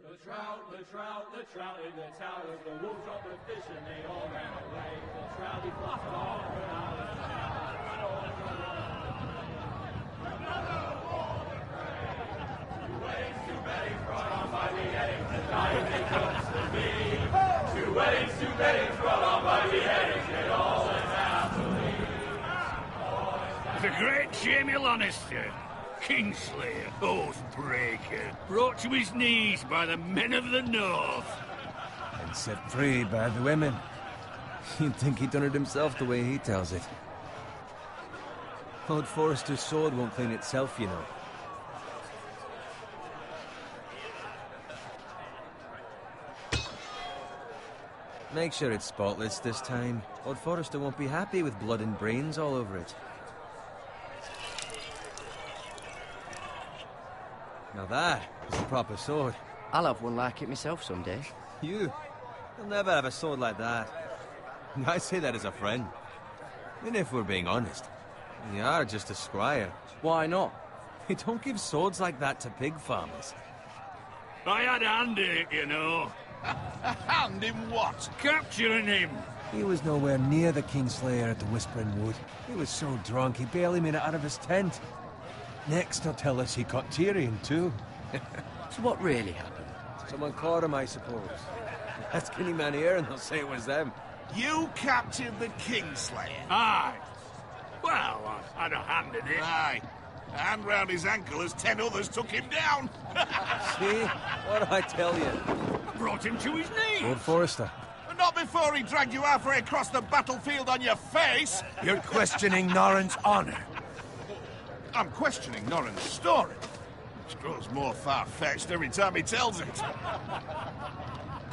The trout in the towers, the wolves dropped the fish and they all ran away. The trout he fluffed off when I was another war to pray. Two weddings, two beddings brought on by the headings, the dying they comes to me. Two weddings, two beddings brought on by the headings, they all went happily. The great Jamie Lannister, Kingslayer, Oathbreaker, brought to his knees by the men of the North. And set free by the women. You'd think he'd done it himself the way he tells it. Old Forrester's sword won't clean itself, you know. Make sure it's spotless this time. Old Forrester won't be happy with blood and brains all over it. Now that is a proper sword. I'll have one like it myself someday. You? You'll never have a sword like that. I say that as a friend. And if we're being honest, you are just a squire. Why not? You don't give swords like that to pig farmers. I had a hand in it, you know. A hand in what? Capturing him. He was nowhere near the Kingslayer at the Whispering Wood. He was so drunk he barely made it out of his tent. Next he'll tell us he caught Tyrion too. So what really happened? Someone caught him, I suppose. Ask any man here and they'll say it was them. You captured the Kingslayer? Aye. Well, I had a hand in it. Aye. A hand round his ankle as 10 others took him down. See? What do I tell you? I brought him to his knees. Lord Forrester. Not before he dragged you halfway across the battlefield on your face. You're questioning Norrin's honor. I'm questioning Norrin's story, which grows more far-fetched every time he tells it.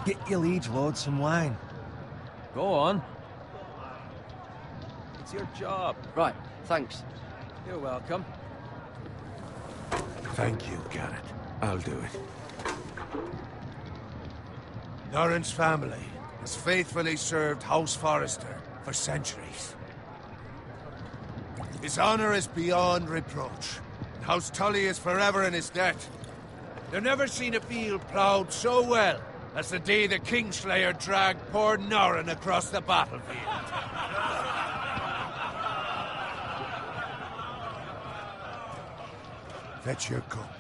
Get your liege lord some wine. Go on. It's your job. Right, thanks. You're welcome. Thank you, Garrett. I'll do it. Norrin's family has faithfully served House Forrester for centuries. His honor is beyond reproach. House Tully is forever in his debt. They've never seen a field ploughed so well as the day the Kingslayer dragged poor Norrin across the battlefield. Fetch your cup.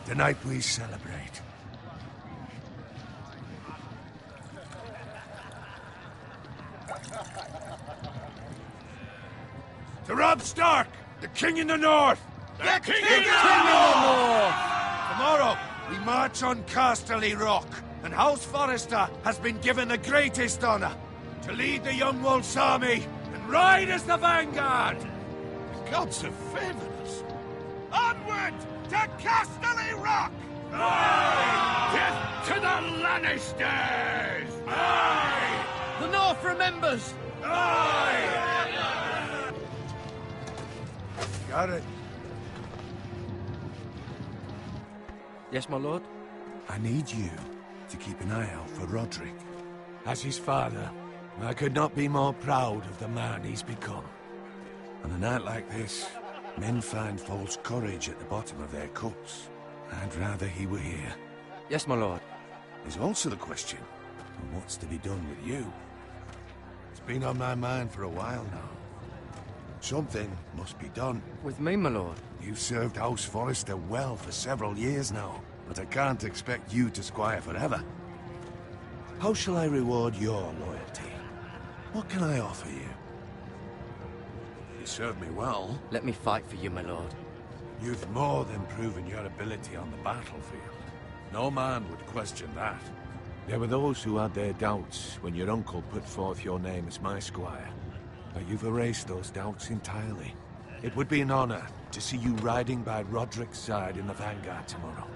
Tonight we celebrate. To Robb Stark, the King in the North! The King in the North! Tomorrow, we march on Casterly Rock, and House Forrester has been given the greatest honor to lead the Young Wolf's army and ride as the vanguard! The gods have favored us. Onward to Casterly Rock! Aye! Death to the Lannisters! Aye! The North remembers! Aye! Got it. Yes, my lord? I need you to keep an eye out for Roderick. As his father, I could not be more proud of the man he's become. On a night like this, men find false courage at the bottom of their cups. I'd rather he were here. Yes, my lord. There's also the question of what's to be done with you. It's been on my mind for a while now. Something must be done. With me, my lord? You've served House Forrester well for several years now, but I can't expect you to squire forever. How shall I reward your loyalty? What can I offer you? You served me well. Let me fight for you, my lord. You've more than proven your ability on the battlefield. No man would question that. There were those who had their doubts when your uncle put forth your name as my squire. But you've erased those doubts entirely. It would be an honor to see you riding by Roderick's side in the vanguard tomorrow.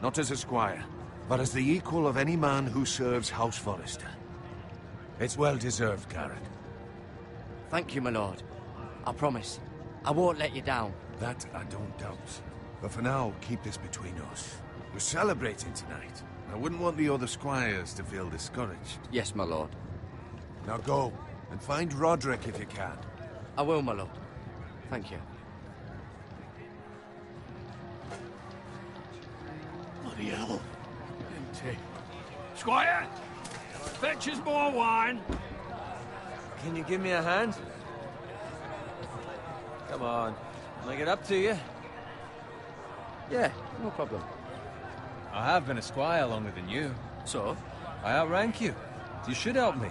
Not as a squire, but as the equal of any man who serves House Forrester. It's well deserved, Garrett. Thank you, my lord. I promise. I won't let you down. That I don't doubt. But for now, keep this between us. We're celebrating tonight. I wouldn't want the other squires to feel discouraged. Yes, my lord. Now go, and find Roderick if you can. I will, my lord. Thank you. Bloody hell. pity. Squire, fetch us more wine. Can you give me a hand? Come on. Make it up to you. Yeah, no problem. I have been a squire longer than you. So? I outrank you. You should help me.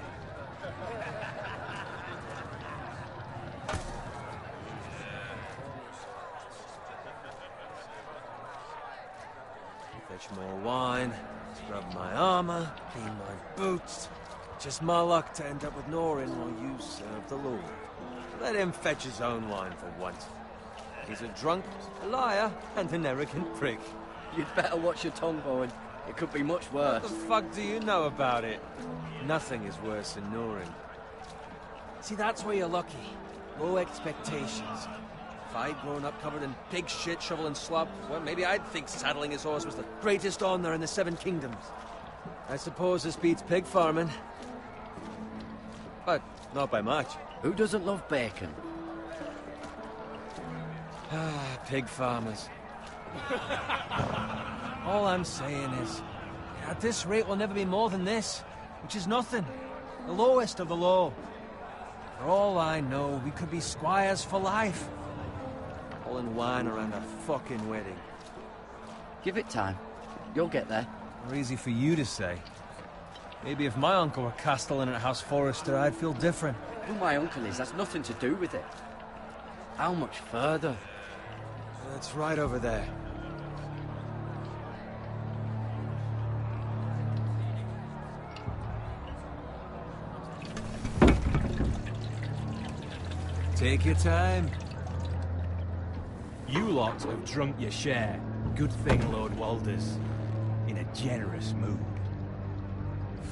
Fetch more wine, scrub my armor, clean my boots. Just my luck to end up with Norin while you serve the Lord. Let him fetch his own wine for once. He's a drunk, a liar, and an arrogant prick. You'd better watch your tongue, Bowen. It could be much worse. What the fuck do you know about it? Nothing is worse than Norin. See, that's where you're lucky. Low expectations. If I'd grown up covered in pig shit, shovel and slop, well, maybe I'd think saddling his horse was the greatest honor in the Seven Kingdoms. I suppose this beats pig farming. But not by much. Who doesn't love bacon? Ah, pig farmers. All I'm saying is, at this rate we'll never be more than this, which is nothing. The lowest of the low. For all I know, we could be squires for life. Pulling wine around a fucking wedding. Give it time. You'll get there. More easy for you to say. Maybe if my uncle were castellan at House Forrester, I'd feel different. Who my uncle is, that's nothing to do with it. How much further? That's right over there. Take your time. You lot have drunk your share. Good thing Lord Walder's in a generous mood.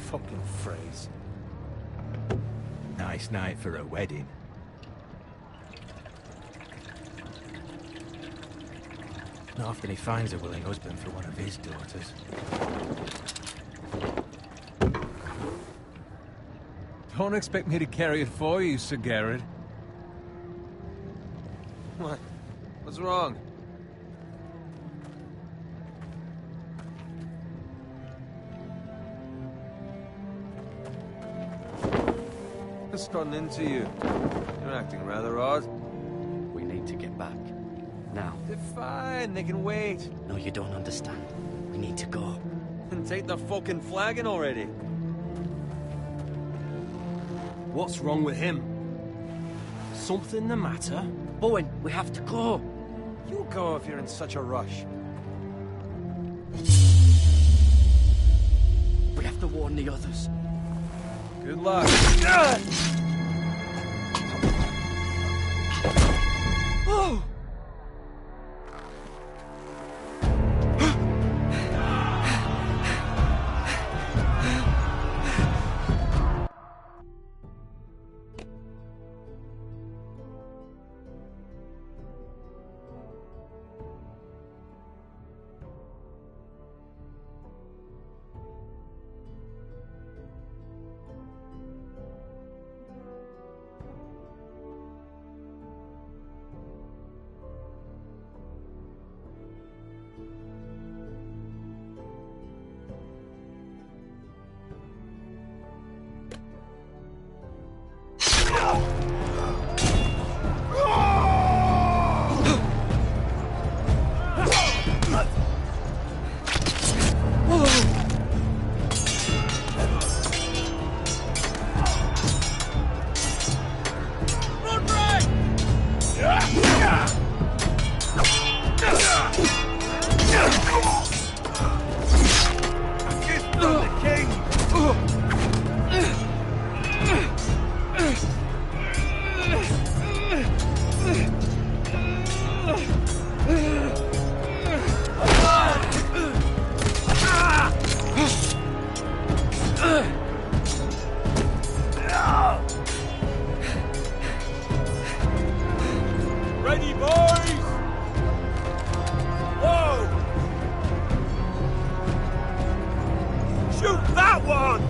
Fucking phrase. Nice night for a wedding. Not often he finds a willing husband for one of his daughters. Don't expect me to carry it for you, Sir Garrett. What? What's wrong? Just gotten into you. You're acting rather odd. We need to get back. Now. They're fine, they can wait. No, you don't understand. We need to go. And take the fucking flagon already. What's wrong with him? Something the matter? Bowen, we have to go. You go if you're in such a rush. We have to warn the others. Good luck. Oh! Ready, boys! Whoa! Shoot that one!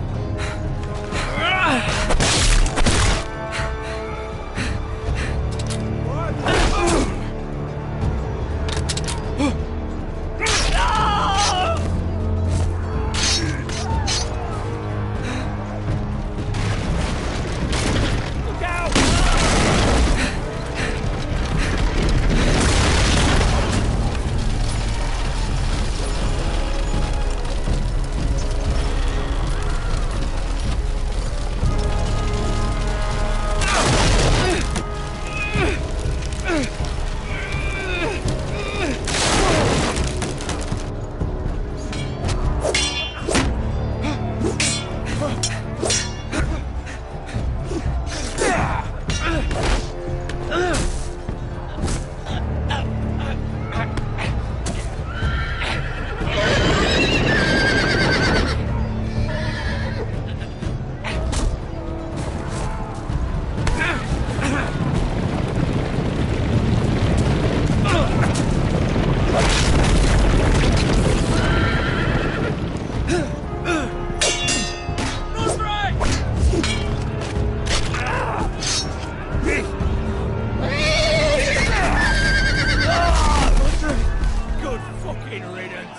Good fucking riddance.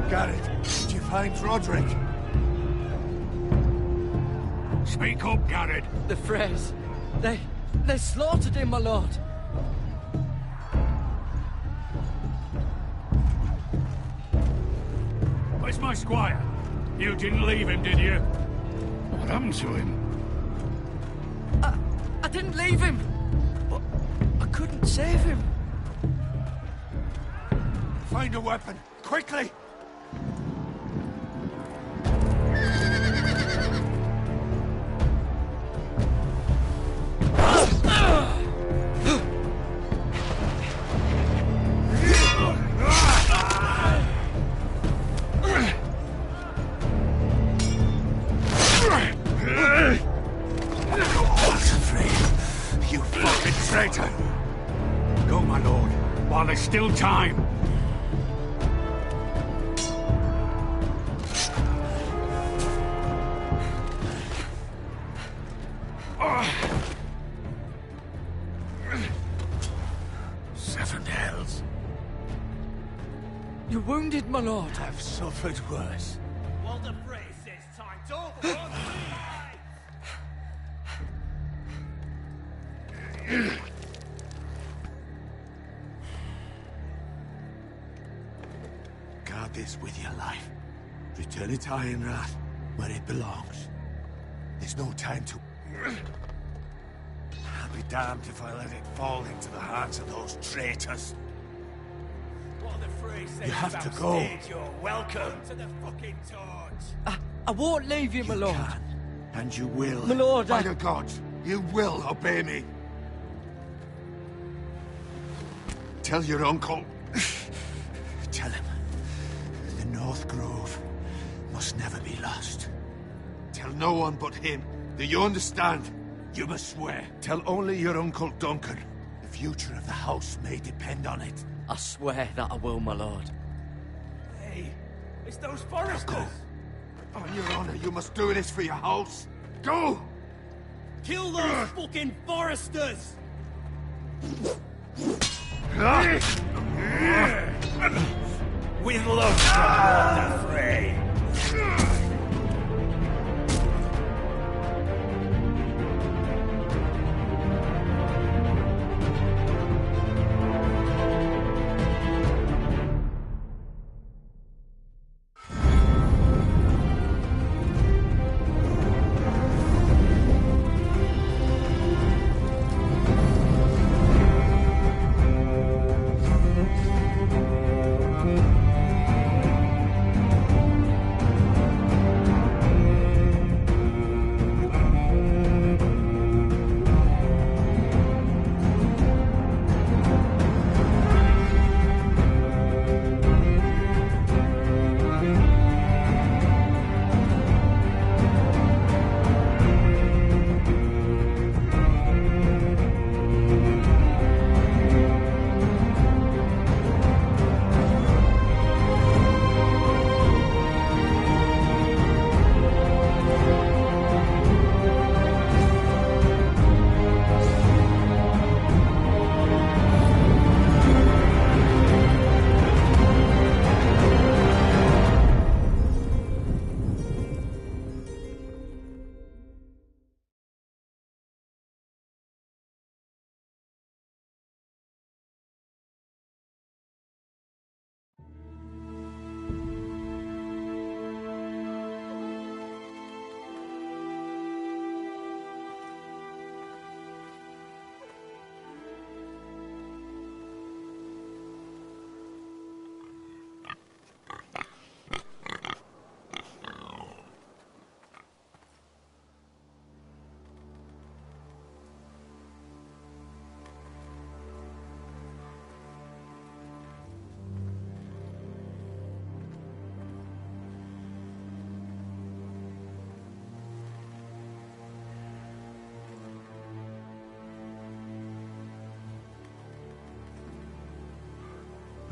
Garrett, did you find Roderick? Speak up, Garrett. The Freys. They slaughtered him, my lord. Where's my squire? You didn't leave him, did you? What happened to him? I didn't leave him, but I couldn't save him. Find a weapon, quickly! You fucking traitor! Go, my lord, while there's still time. Seven hells. You're wounded, my lord. I've suffered worse. Well, the phrase says time's over. Guard this with your life. Return it to Ironrath, where it belongs. There's no time to... I'll be damned if I let it fall into the hands of those traitors. What the phrase says You have to about go. stage, you're welcome to the fucking torch. I won't leave you, my lord. Can, and you will. My lord, By I- the gods, you will obey me. Tell your uncle. Tell him. The North Grove must never be lost. Tell no one but him. Do you understand? You must swear. Tell only your Uncle Duncan. The future of the house may depend on it. I swear that I will, my lord. Hey, it's those foresters. Go. On your honor, you must do this for your house. Go! Kill those fucking foresters. With love from Lord the Frey.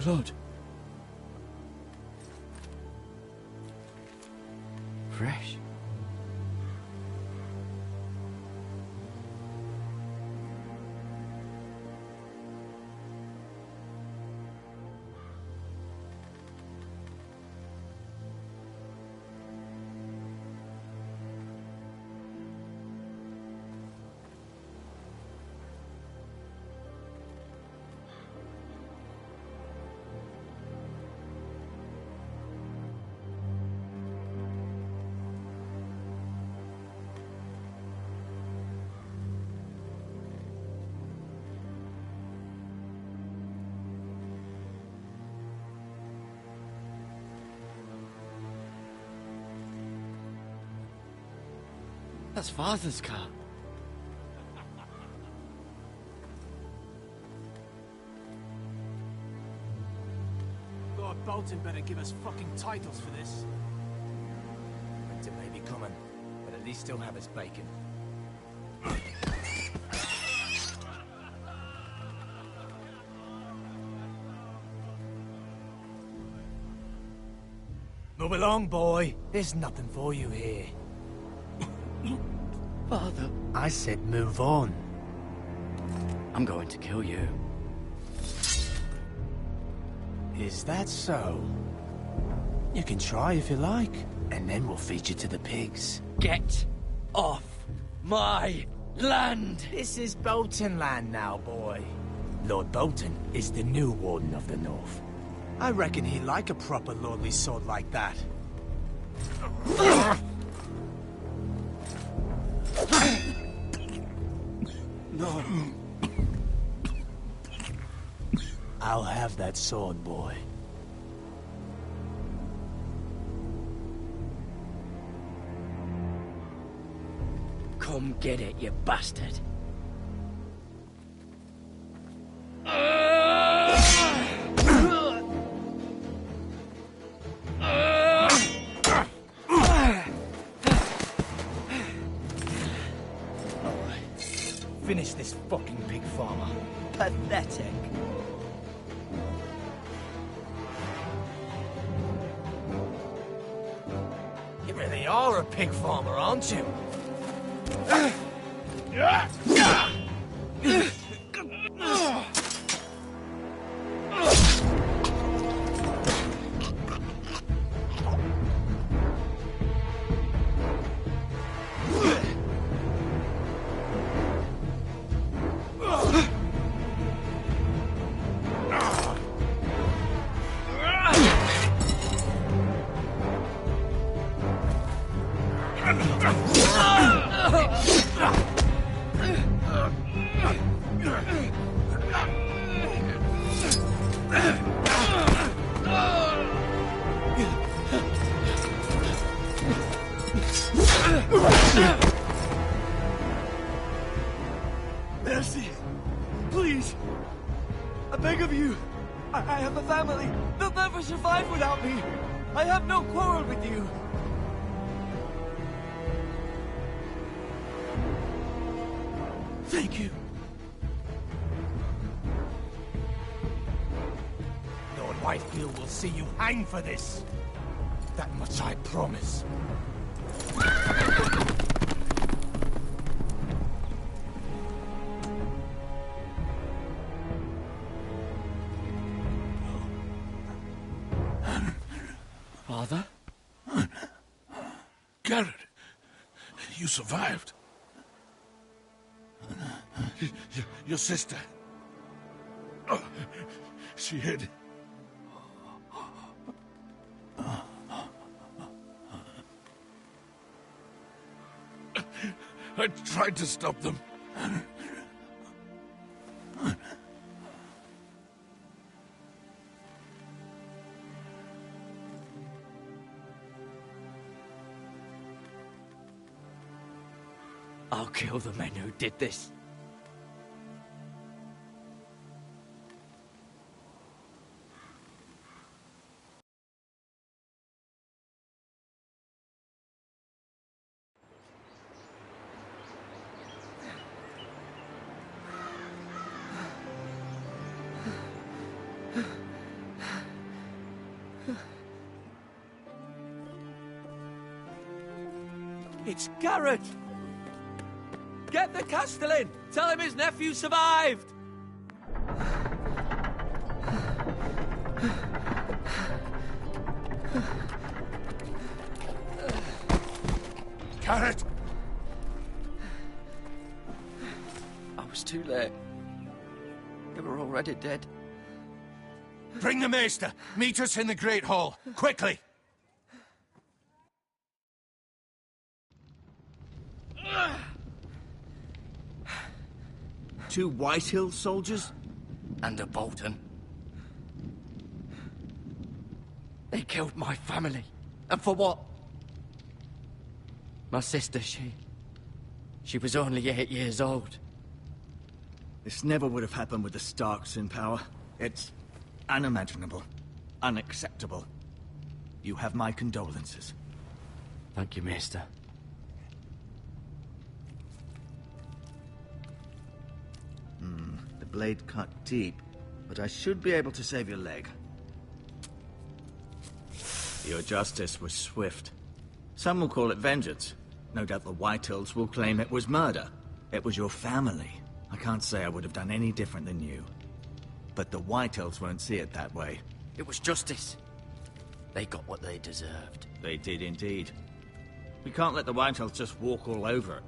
Blood. Fresh. That's Father's car. Lord Bolton better give us fucking titles for this. Winter may be coming, but at least he'll have his bacon. Move along, boy. There's nothing for you here. Father. I said move on. I'm going to kill you. Is that so? You can try if you like, and then we'll feed you to the pigs. Get off my land! This is Bolton land now, boy. Lord Bolton is the new Warden of the North. I reckon he'd like a proper lordly sword like that. No. I'll have that sword, boy. Come get it, you bastard. Finish this fucking pig farmer. Pathetic. You really are a pig farmer, aren't you? Mercy! Please! I beg of you! I have a family! They'll never survive without me! I have no quarrel with you! Thank you. Lord Whitefield will see you hang for this. That much I promise. Father? Garrett, you survived. Your sister. Oh, she hid. I tried to stop them. I'll kill the men who did this. It's Garrett! Get the Castellan! Tell him his nephew survived! Garrett! I was too late. They were already dead. Bring the Maester! Meet us in the Great Hall! Quickly! Two Whitehill soldiers? And a Bolton. They killed my family. And for what? My sister, she was only 8 years old. This never would have happened with the Starks in power. It's unimaginable. Unacceptable. You have my condolences. Thank you, Maester. The blade cut deep, but I should be able to save your leg. Your justice was swift. Some will call it vengeance. No doubt the Whitehills will claim it was murder. It was your family. I can't say I would have done any different than you. But the Whitehills won't see it that way. It was justice. They got what they deserved. They did indeed. We can't let the Whitehills just walk all over it.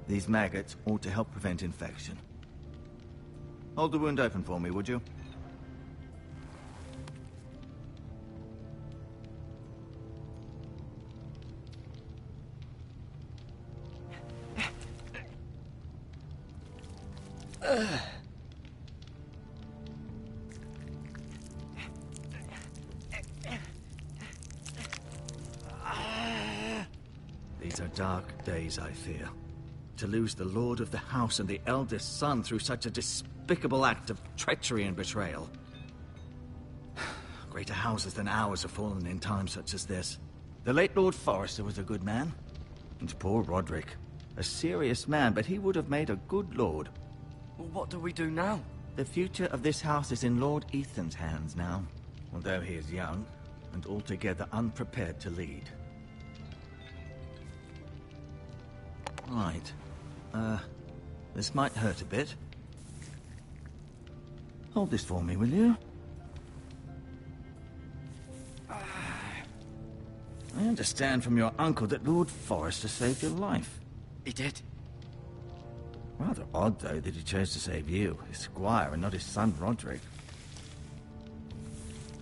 These maggots ought to help prevent infection. Hold the wound open for me, would you? These are dark days, I fear. To lose the lord of the house and the eldest son through such a despicable act of treachery and betrayal. Greater houses than ours have fallen in times such as this. The late Lord Forrester was a good man. And poor Roderick. A serious man, but he would have made a good lord. Well, what do we do now? The future of this house is in Lord Ethan's hands now, although he is young and altogether unprepared to lead. Right. This might hurt a bit. Hold this for me, will you? I understand from your uncle that Lord Forrester saved your life. He did. Rather odd, though, that he chose to save you, his squire, and not his son Roderick.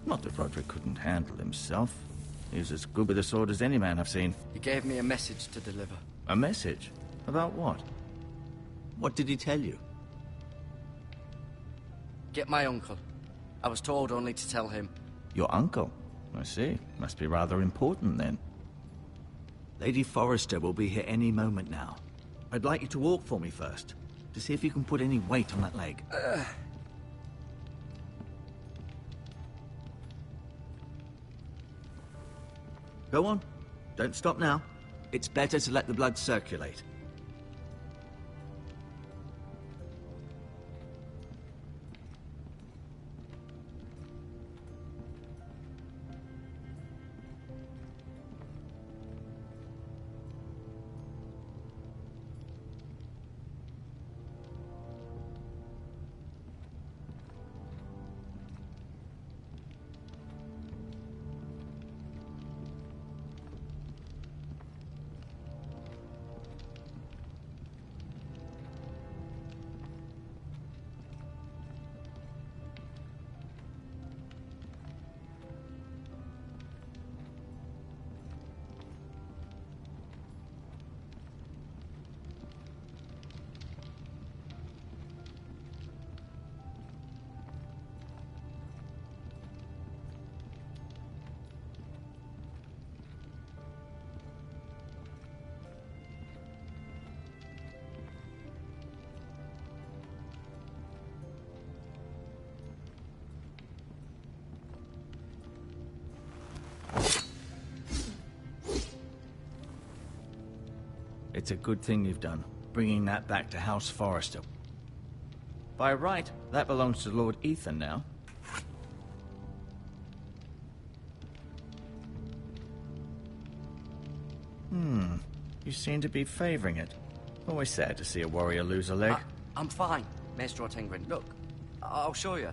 Not that Roderick couldn't handle himself. He was as good with a sword as any man I've seen. He gave me a message to deliver. A message? About what? What did he tell you? Get my uncle. I was told only to tell him. Your uncle? I see. Must be rather important, then. Lady Forrester will be here any moment now. I'd like you to walk for me first, to see if you can put any weight on that leg. Go on. Don't stop now. It's better to let the blood circulate. It's a good thing you've done, bringing that back to House Forrester. By right, that belongs to Lord Ethan now. You seem to be favoring it. Always sad to see a warrior lose a leg. I'm fine, Maestro Tengrin. Look, I'll show you.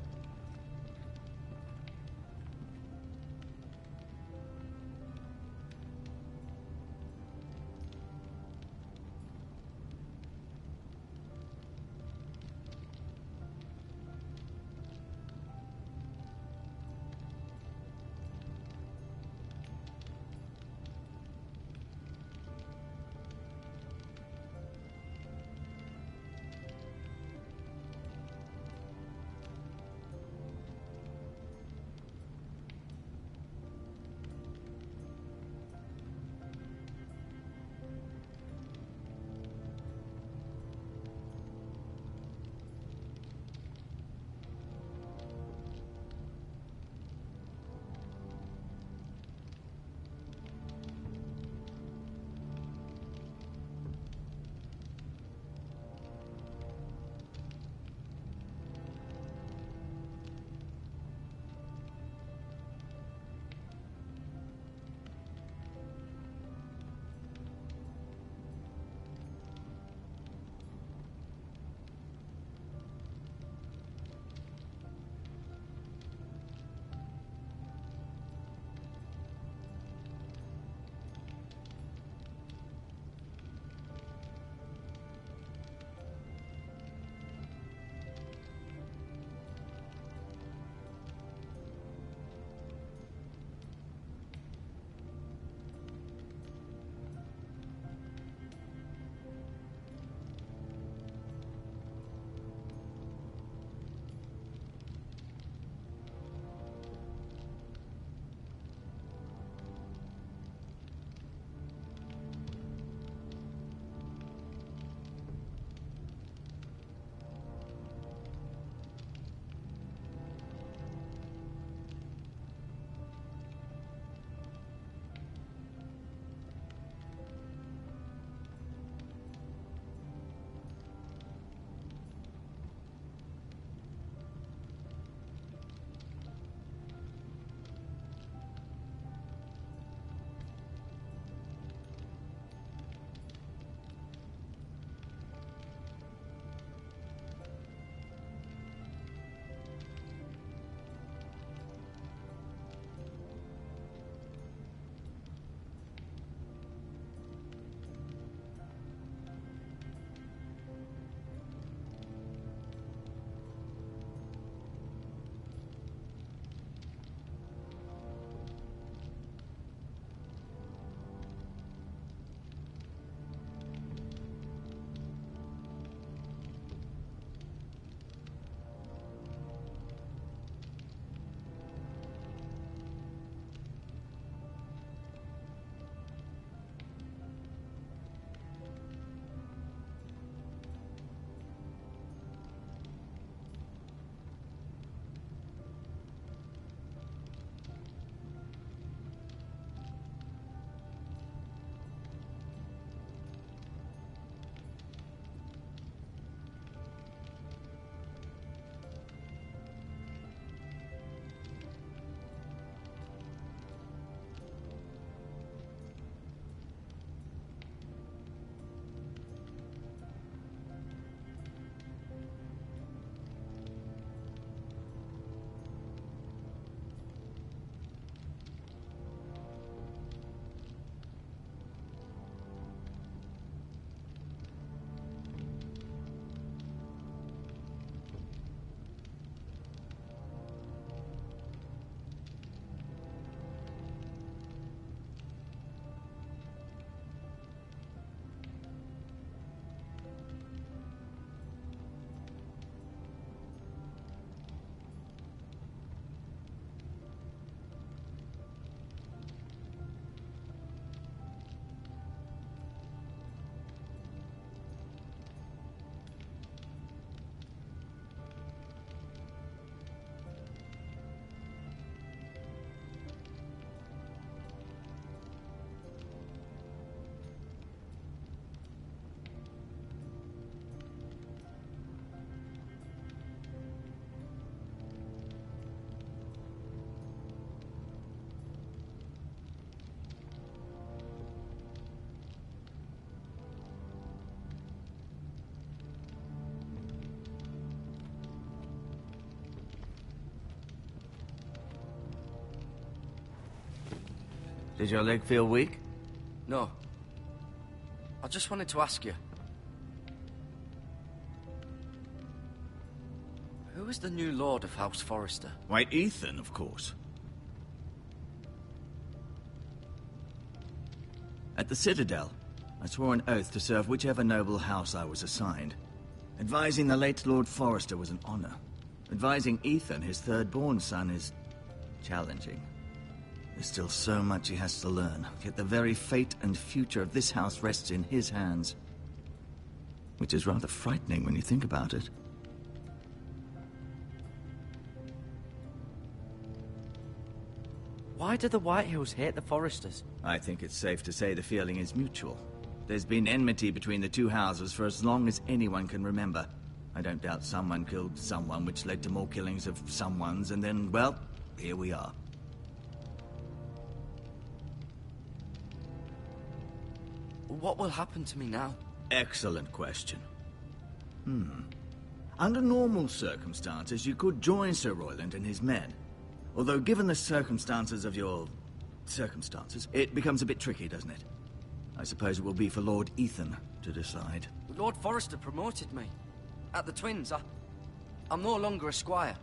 Did your leg feel weak? No. I just wanted to ask you. Who is the new Lord of House Forrester? Why, Ethan, of course. At the Citadel, I swore an oath to serve whichever noble house I was assigned. Advising the late Lord Forrester was an honor. Advising Ethan, his third-born son, is challenging. There's still so much he has to learn, yet the very fate and future of this house rests in his hands. Which is rather frightening when you think about it. Why do the Whitehills hate the Forresters? I think it's safe to say the feeling is mutual. There's been enmity between the two houses for as long as anyone can remember. I don't doubt someone killed someone, which led to more killings of someones, and then, well, here we are. What will happen to me now? Excellent question. Under normal circumstances, you could join Sir Royland and his men. Although, given the circumstances of your circumstances, it becomes a bit tricky, doesn't it? I suppose it will be for Lord Ethan to decide. Lord Forrester promoted me. At the Twins, I'm no longer a squire,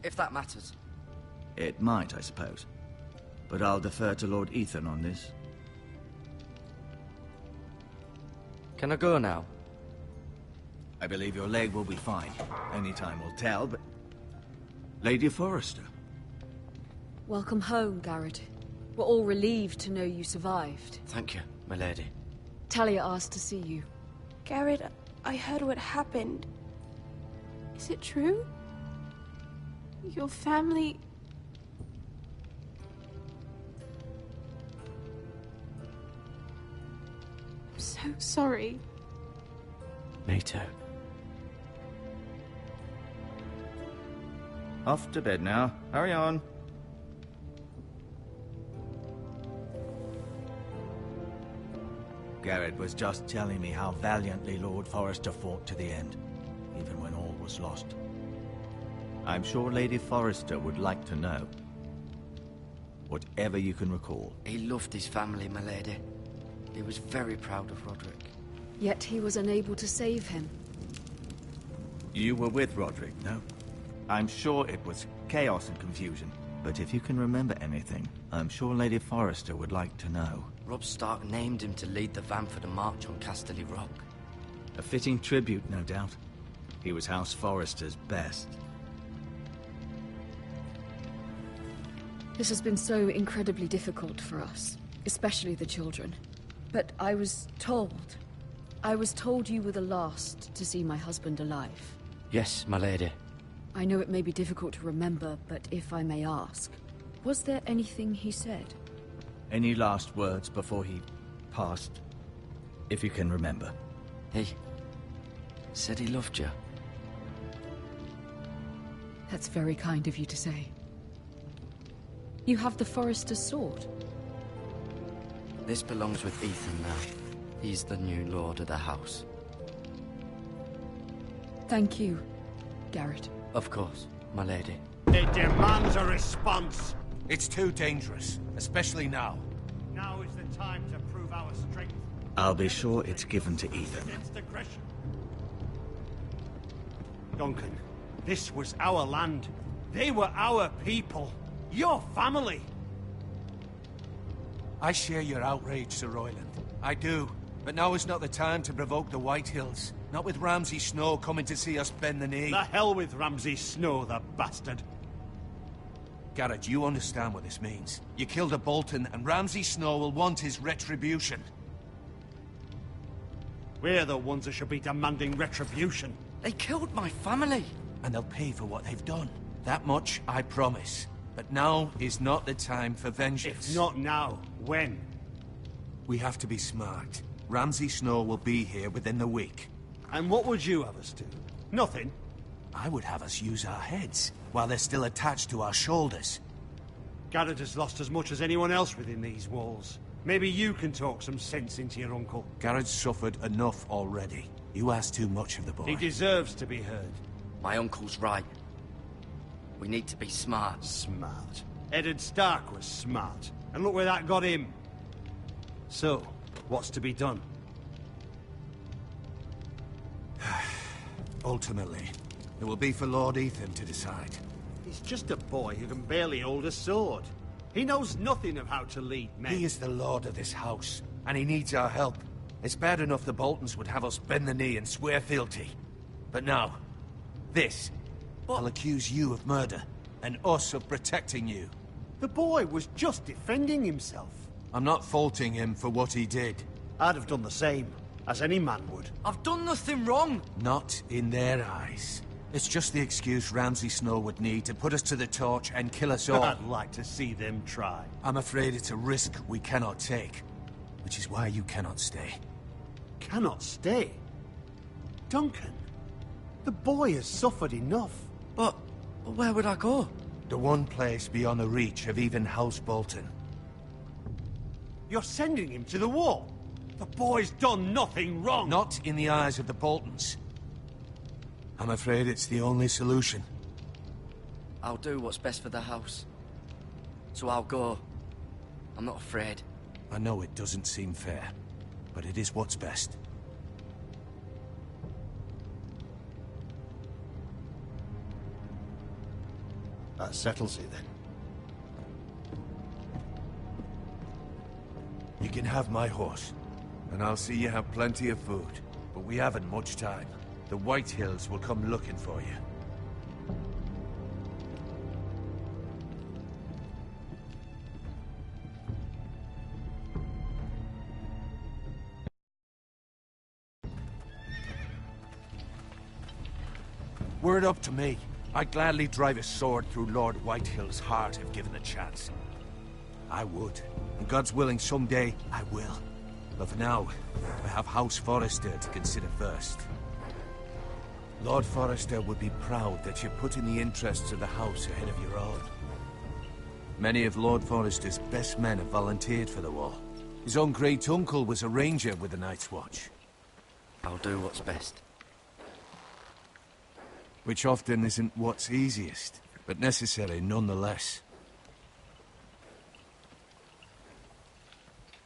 if that matters. It might, I suppose. But I'll defer to Lord Ethan on this. Can I go now? I believe your leg will be fine. Only time will tell, but... Lady Forrester. Welcome home, Garrett. We're all relieved to know you survived. Thank you, my lady. Talia asked to see you. Garrett, I heard what happened. Is it true? Your family... I'm so sorry. Me too. Off to bed now. Hurry on. Garrett was just telling me how valiantly Lord Forrester fought to the end, even when all was lost. I'm sure Lady Forrester would like to know. Whatever you can recall. He loved his family, my lady. He was very proud of Roderick. Yet he was unable to save him. You were with Roderick, no? I'm sure it was chaos and confusion. But if you can remember anything, I'm sure Lady Forrester would like to know. Robb Stark named him to lead the van for the march on Casterly Rock. A fitting tribute, no doubt. He was House Forrester's best. This has been so incredibly difficult for us, especially the children. But I was told you were the last to see my husband alive. Yes, my lady. I know it may be difficult to remember, but if I may ask, was there anything he said? Any last words before he passed? If you can remember. He said he loved you. That's very kind of you to say. You have the Forrester's sword. This belongs with Ethan now. He's the new lord of the house. Thank you, Garrett. Of course, my lady. It demands a response. It's too dangerous, especially now. Now is the time to prove our strength. I'll be sure it's given to Ethan. Against aggression. Duncan, this was our land. They were our people. Your family. I share your outrage, Sir Royland. I do. But now is not the time to provoke the Whitehills. Not with Ramsay Snow coming to see us bend the knee. The hell with Ramsay Snow, the bastard. Garrett, you understand what this means. You killed a Bolton, and Ramsay Snow will want his retribution. We're the ones that should be demanding retribution. They killed my family. And they'll pay for what they've done. That much, I promise. But now is not the time for vengeance. If not now, when? We have to be smart. Ramsay Snow will be here within the week. And what would you have us do? Nothing. I would have us use our heads, while they're still attached to our shoulders. Garrett has lost as much as anyone else within these walls. Maybe you can talk some sense into your uncle. Garrett's suffered enough already. You ask too much of the boy. He deserves to be heard. My uncle's right. We need to be smart. Smart. Eddard Stark was smart. And look where that got him. So, what's to be done? Ultimately, it will be for Lord Ethan to decide. He's just a boy who can barely hold a sword. He knows nothing of how to lead men. He is the lord of this house, and he needs our help. It's bad enough the Boltons would have us bend the knee and swear fealty. But now, this. I'll accuse you of murder, and us of protecting you. The boy was just defending himself. I'm not faulting him for what he did. I'd have done the same, as any man would. I've done nothing wrong. Not in their eyes. It's just the excuse Ramsay Snow would need to put us to the torch and kill us all. I'd like to see them try. I'm afraid it's a risk we cannot take, which is why you cannot stay. Cannot stay? Duncan, the boy has suffered enough. But where would I go? The one place beyond the reach of even House Bolton. You're sending him to the wall? The boy's done nothing wrong! Not in the eyes of the Boltons. I'm afraid it's the only solution. I'll do what's best for the house. So I'll go. I'm not afraid. I know it doesn't seem fair, but it is what's best. That settles it then. You can have my horse, and I'll see you have plenty of food. But we haven't much time. The White Hills will come looking for you. Were it up to me, I'd gladly drive a sword through Lord Whitehill's heart if given the chance. I would. And God's willing, someday I will. But for now, I have House Forrester to consider first. Lord Forrester would be proud that you're putting the interests of the house ahead of your own. Many of Lord Forrester's best men have volunteered for the war. His own great-uncle was a ranger with the Night's Watch. I'll do what's best. Which often isn't what's easiest, but necessary nonetheless.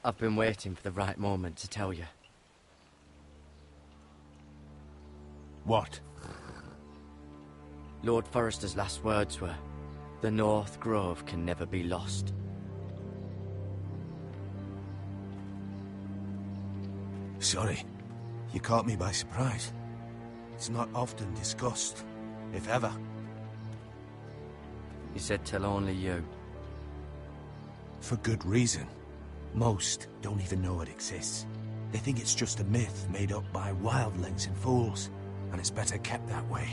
I've been waiting for the right moment to tell you. What? Lord Forrester's last words were, "The North Grove can never be lost." Sorry. You caught me by surprise. It's not often discussed, if ever. He said tell only you. For good reason. Most don't even know it exists. They think it's just a myth made up by wildlings and fools, and it's better kept that way.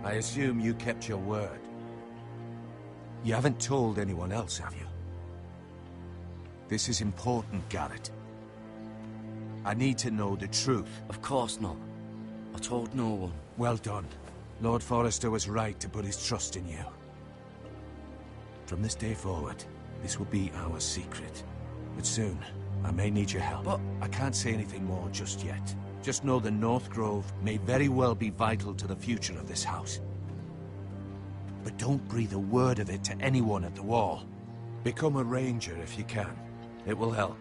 I assume you kept your word. You haven't told anyone else, have you? This is important, Garrett. I need to know the truth. Of course not. I told no one. Well done. Lord Forrester was right to put his trust in you. From this day forward, this will be our secret. But soon, I may need your help. But I can't say anything more just yet. Just know the North Grove may very well be vital to the future of this house. But don't breathe a word of it to anyone at the wall. Become a ranger if you can. It will help.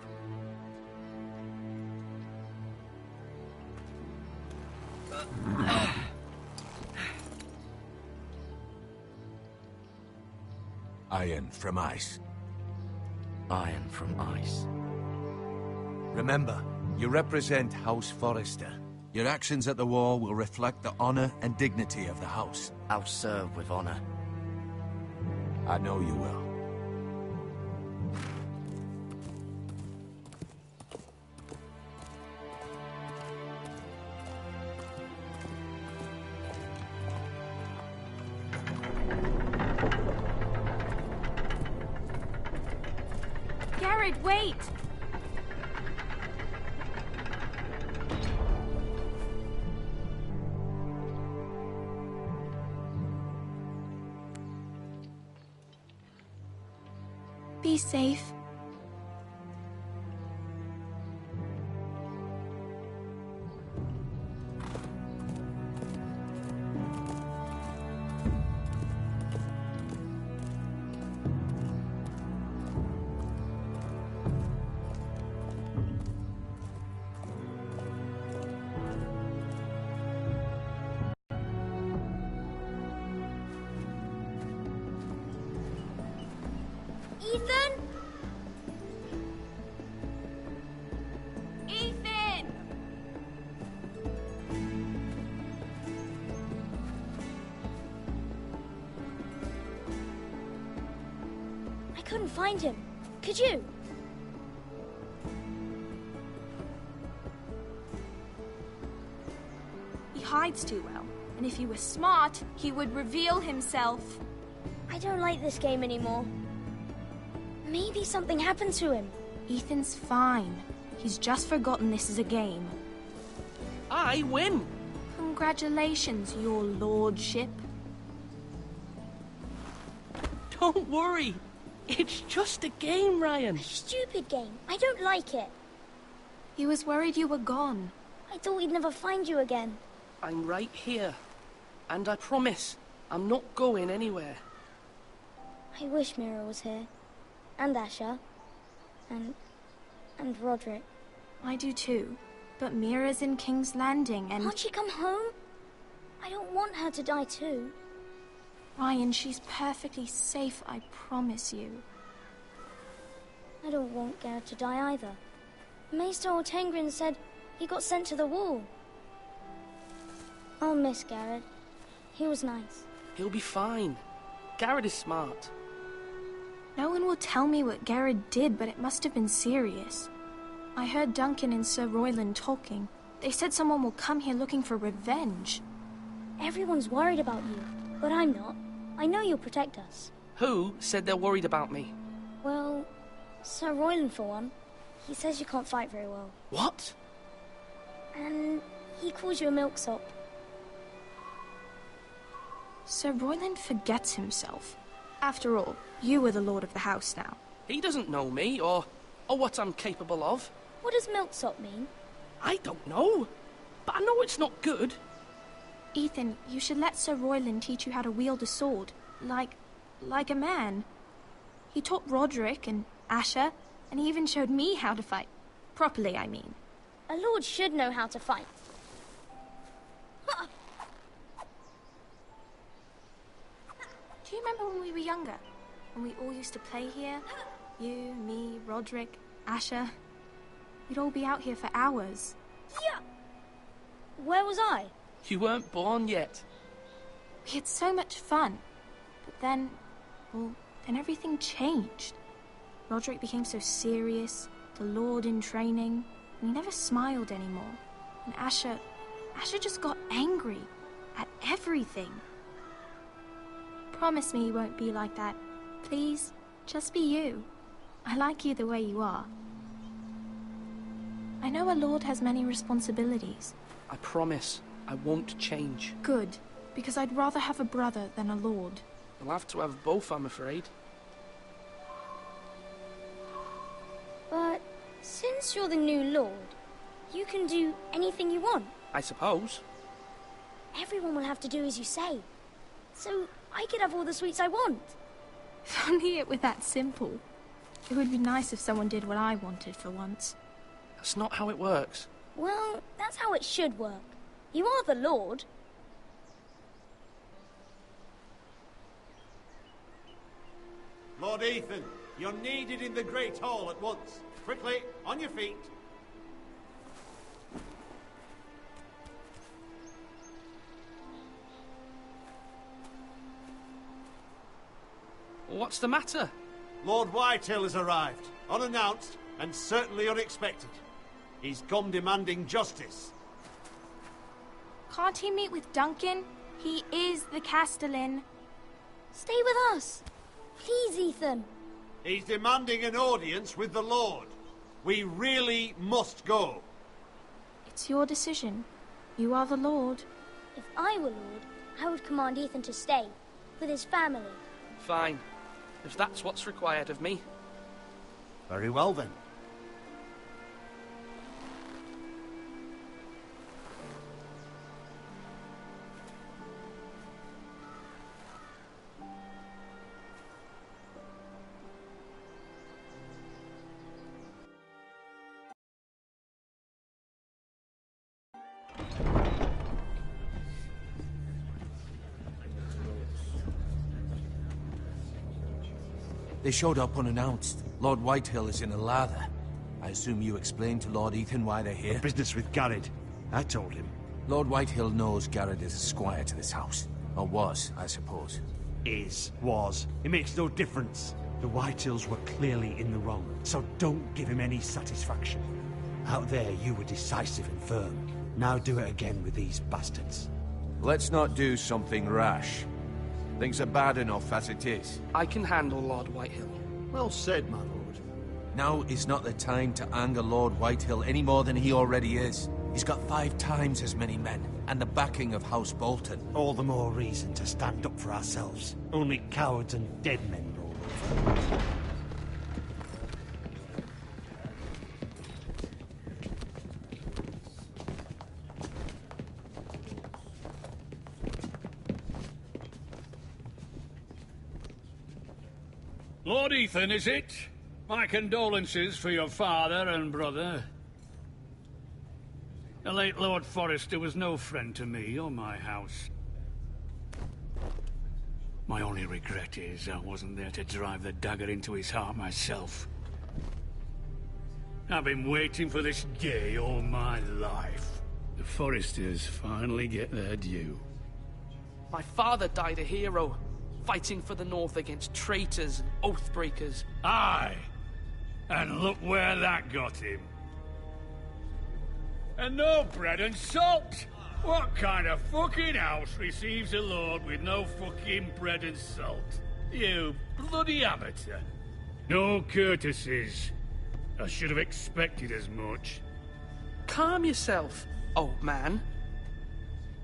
Iron from ice. Iron from ice. Remember, you represent House Forrester. Your actions at the war will reflect the honor and dignity of the house. I'll serve with honor. I know you will. Garrett, wait! Be safe. Ethan? Ethan! I couldn't find him. Could you? He hides too well, and if he were smart, he would reveal himself. I don't like this game anymore. Maybe something happened to him. Ethan's fine. He's just forgotten this is a game. I win! Congratulations, your lordship. Don't worry. It's just a game, Ryan. A stupid game. I don't like it. He was worried you were gone. I thought we'd never find you again. I'm right here. And I promise, I'm not going anywhere. I wish Mira was here. And Asher. And Roderick. I do too. But Mira's in King's Landing and... Can't she come home? I don't want her to die too. Ryan, she's perfectly safe, I promise you. I don't want Garrett to die either. Maester Ortengrin said he got sent to the wall. I'll miss Garrett. He was nice. He'll be fine. Garrett is smart. No one will tell me what Garrett did, but it must have been serious. I heard Duncan and Sir Royland talking. They said someone will come here looking for revenge. Everyone's worried about you, but I'm not. I know you'll protect us. Who said they're worried about me? Well, Sir Royland for one. He says you can't fight very well. What? And he calls you a milksop. Sir Royland forgets himself. After all, you are the lord of the house now. He doesn't know me, or what I'm capable of. What does milksop mean? I don't know, but I know it's not good. Ethan, you should let Sir Royland teach you how to wield a sword. Like a man. He taught Roderick and Asher, and he even showed me how to fight. Properly, I mean. A lord should know how to fight. Do you remember when we were younger? When we all used to play here? You, me, Roderick, Asher. We'd all be out here for hours. Yeah. Where was I? You weren't born yet. We had so much fun. But then, then everything changed. Roderick became so serious, the Lord in training, and he never smiled anymore. And Asher just got angry at everything. Promise me you won't be like that. Please, just be you. I like you the way you are. I know a lord has many responsibilities. I promise I won't change. Good, because I'd rather have a brother than a lord. I'll have to have both, I'm afraid. But since you're the new lord, you can do anything you want. I suppose. Everyone will have to do as you say. So I could have all the sweets I want. If only it were that simple. It would be nice if someone did what I wanted for once. That's not how it works. Well, that's how it should work. You are the lord. Lord Ethan, you're needed in the Great Hall at once. Quickly, on your feet. What's the matter? Lord Whitehill has arrived, unannounced and certainly unexpected. He's come demanding justice. Can't he meet with Duncan? He is the Castellan. Stay with us. Please, Ethan. He's demanding an audience with the Lord. We really must go. It's your decision. You are the Lord. If I were lord, I would command Ethan to stay, with his family. Fine. If that's what's required of me. Very well, then. They showed up unannounced. Lord Whitehill is in a lather. I assume you explained to Lord Ethan why they're here? The business with Garrett. I told him. Lord Whitehill knows Garrett is a squire to this house. Or was, I suppose. Was. It makes no difference. The Whitehills were clearly in the wrong, so don't give him any satisfaction. Out there, you were decisive and firm. Now do it again with these bastards. Let's not do something rash. Things are bad enough as it is. I can handle Lord Whitehill. Well said, my lord. Now is not the time to anger Lord Whitehill any more than he already is. He's got 5 times as many men, and the backing of House Bolton. All the more reason to stand up for ourselves. Only cowards and dead men roll over. Lord Ethan, is it? My condolences for your father and brother. The late Lord Forrester was no friend to me or my house. My only regret is I wasn't there to drive the dagger into his heart myself. I've been waiting for this day all my life. The Forresters finally get their due. My father died a hero, fighting for the North against traitors and oathbreakers. Aye! And look where that got him. And no bread and salt! What kind of fucking house receives a lord with no fucking bread and salt? You bloody amateur. No courtesies. I should have expected as much. Calm yourself, old man.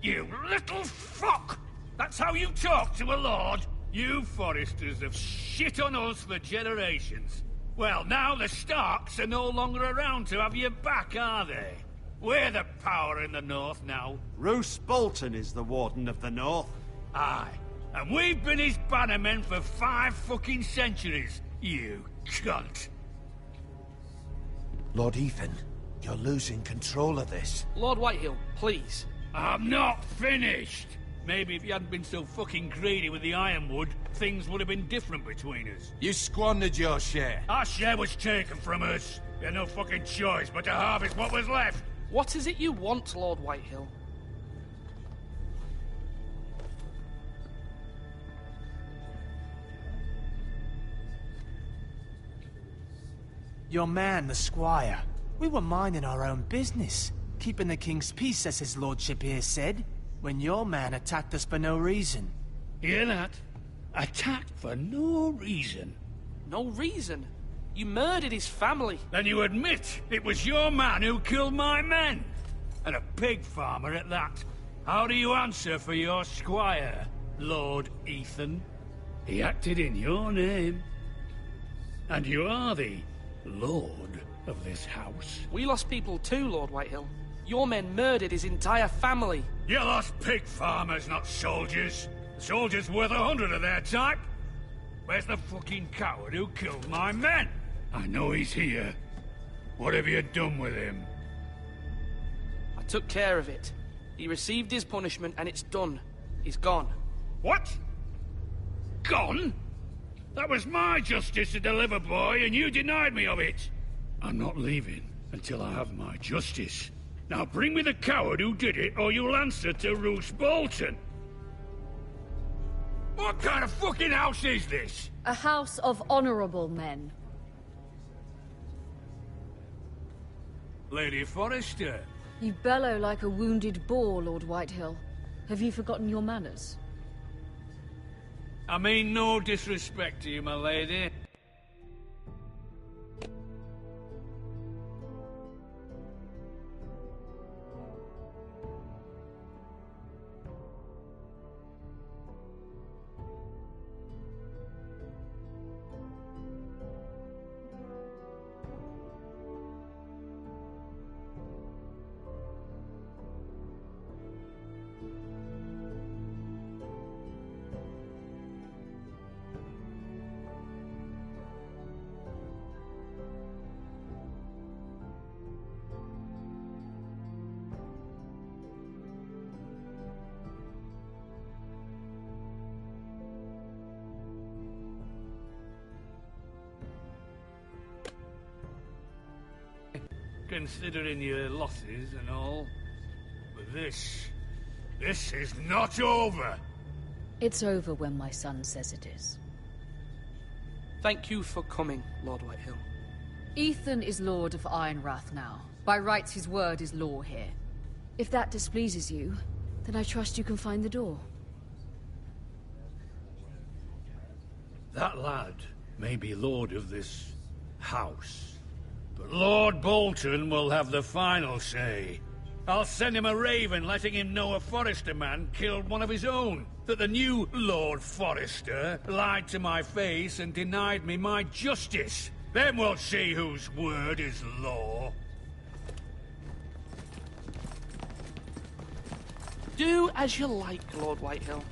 You little fuck! That's how you talk to a lord? You Forresters have shit on us for generations. Well, now the Starks are no longer around to have your back, are they? We're the power in the North now. Roose Bolton is the Warden of the North. Aye. And we've been his bannermen for 5 fucking centuries, you cunt. Lord Ethan, you're losing control of this. Lord Whitehill, please. I'm not finished. Maybe if you hadn't been so fucking greedy with the ironwood, things would have been different between us. You squandered your share. Our share was taken from us. We had no fucking choice but to harvest what was left. What is it you want, Lord Whitehill? Your man, the squire. We were minding our own business, keeping the king's peace, as his lordship here said, when your man attacked us for no reason. Hear that? Attacked for no reason. No reason? You murdered his family. Then you admit it was your man who killed my men. And a pig farmer at that. How do you answer for your squire, Lord Ethan? He acted in your name. And you are the lord of this house. We lost people too, Lord Whitehill. Your men murdered his entire family. You lost pig farmers, not soldiers. The soldiers worth 100 of their type. Where's the fucking coward who killed my men? I know he's here. What have you done with him? I took care of it. He received his punishment and it's done. He's gone. What? Gone? That was my justice to deliver, boy, and you denied me of it. I'm not leaving until I have my justice. Now bring me the coward who did it, or you'll answer to Roose Bolton. What kind of fucking house is this? A house of honorable men. Lady Forrester. You bellow like a wounded boar, Lord Whitehill. Have you forgotten your manners? I mean no disrespect to you, my lady. considering your losses and all. But this is not over. It's over when my son says it is. Thank you for coming, Lord Whitehill. Ethan is Lord of Ironrath now. By rights, his word is law here. If that displeases you, then I trust you can find the door. That lad may be lord of this house, but Lord Bolton will have the final say. I'll send him a raven letting him know a Forrester man killed one of his own. That the new Lord Forrester lied to my face and denied me my justice. Then we'll see whose word is law. Do as you like, Lord Whitehill.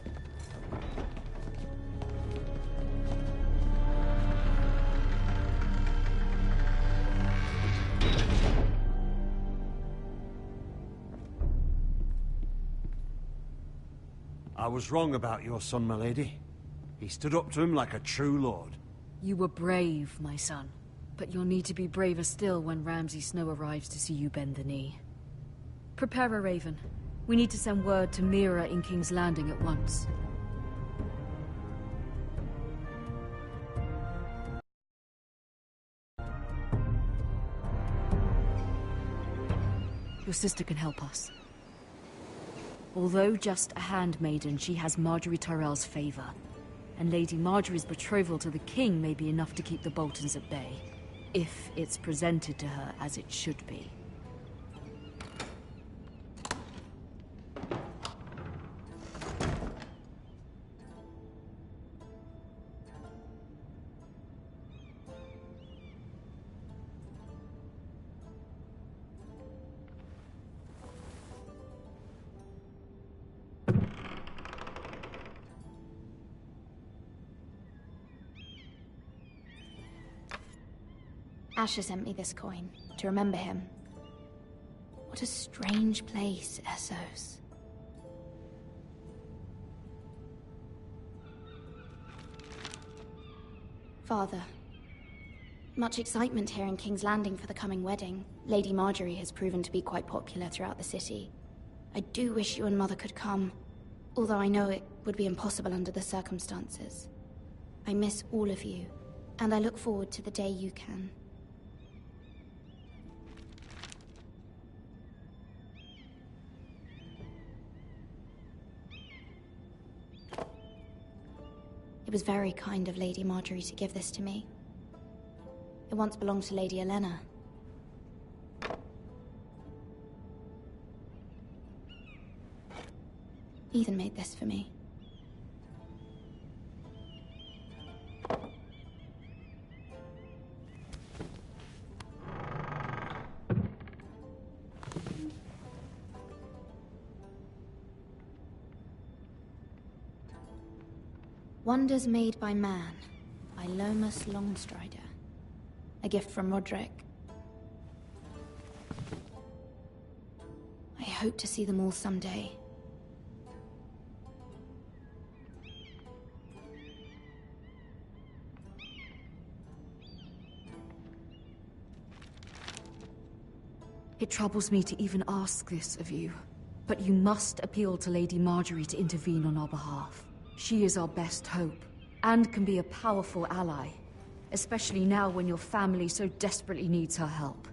I was wrong about your son, my lady. He stood up to him like a true lord. You were brave, my son. But you'll need to be braver still when Ramsay Snow arrives to see you bend the knee. Prepare a raven. We need to send word to Mira in King's Landing at once. Your sister can help us. Although just a handmaiden, she has Marjorie Tyrell's favor. And Lady Marjorie's betrothal to the king may be enough to keep the Boltons at bay. If it's presented to her as it should be. Asher sent me this coin, to remember him. What a strange place, Essos. Father, much excitement here in King's Landing for the coming wedding. Lady Marjorie has proven to be quite popular throughout the city. I do wish you and Mother could come, although I know it would be impossible under the circumstances. I miss all of you, and I look forward to the day you can. It was very kind of Lady Marjorie to give this to me. It once belonged to Lady Elena. Ethan made this for me. Wonders Made by Man, by Lomas Longstrider. A gift from Roderick. I hope to see them all someday. It troubles me to even ask this of you, but you must appeal to Lady Marjorie to intervene on our behalf. She is our best hope, and can be a powerful ally, especially now when your family so desperately needs her help.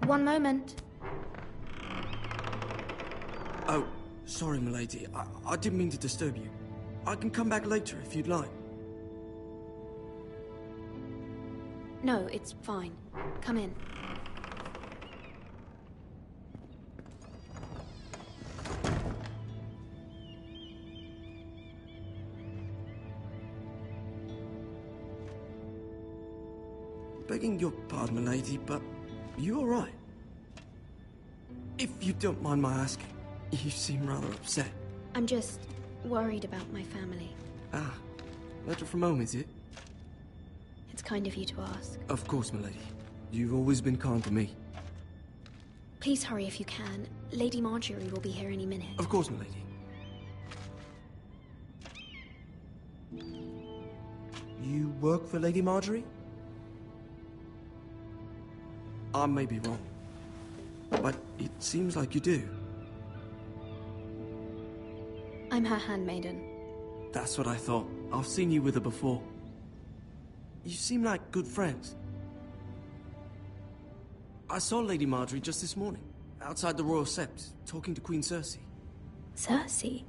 One moment. Oh, sorry, milady. I didn't mean to disturb you. I can come back later if you'd like. No, it's fine. Come in. Begging your pardon, milady, but you all right? If you don't mind my asking, you seem rather upset. I'm just worried about my family. Ah, letter from home, is it? It's kind of you to ask. Of course, milady. You've always been kind to me. Please hurry if you can. Lady Marjorie will be here any minute. Of course, my lady. You work for Lady Marjorie? I may be wrong, but it seems like you do. I'm her handmaiden. That's what I thought. I've seen you with her before. You seem like good friends. I saw Lady Marjorie just this morning, outside the Royal Sept, talking to Queen Cersei. Cersei?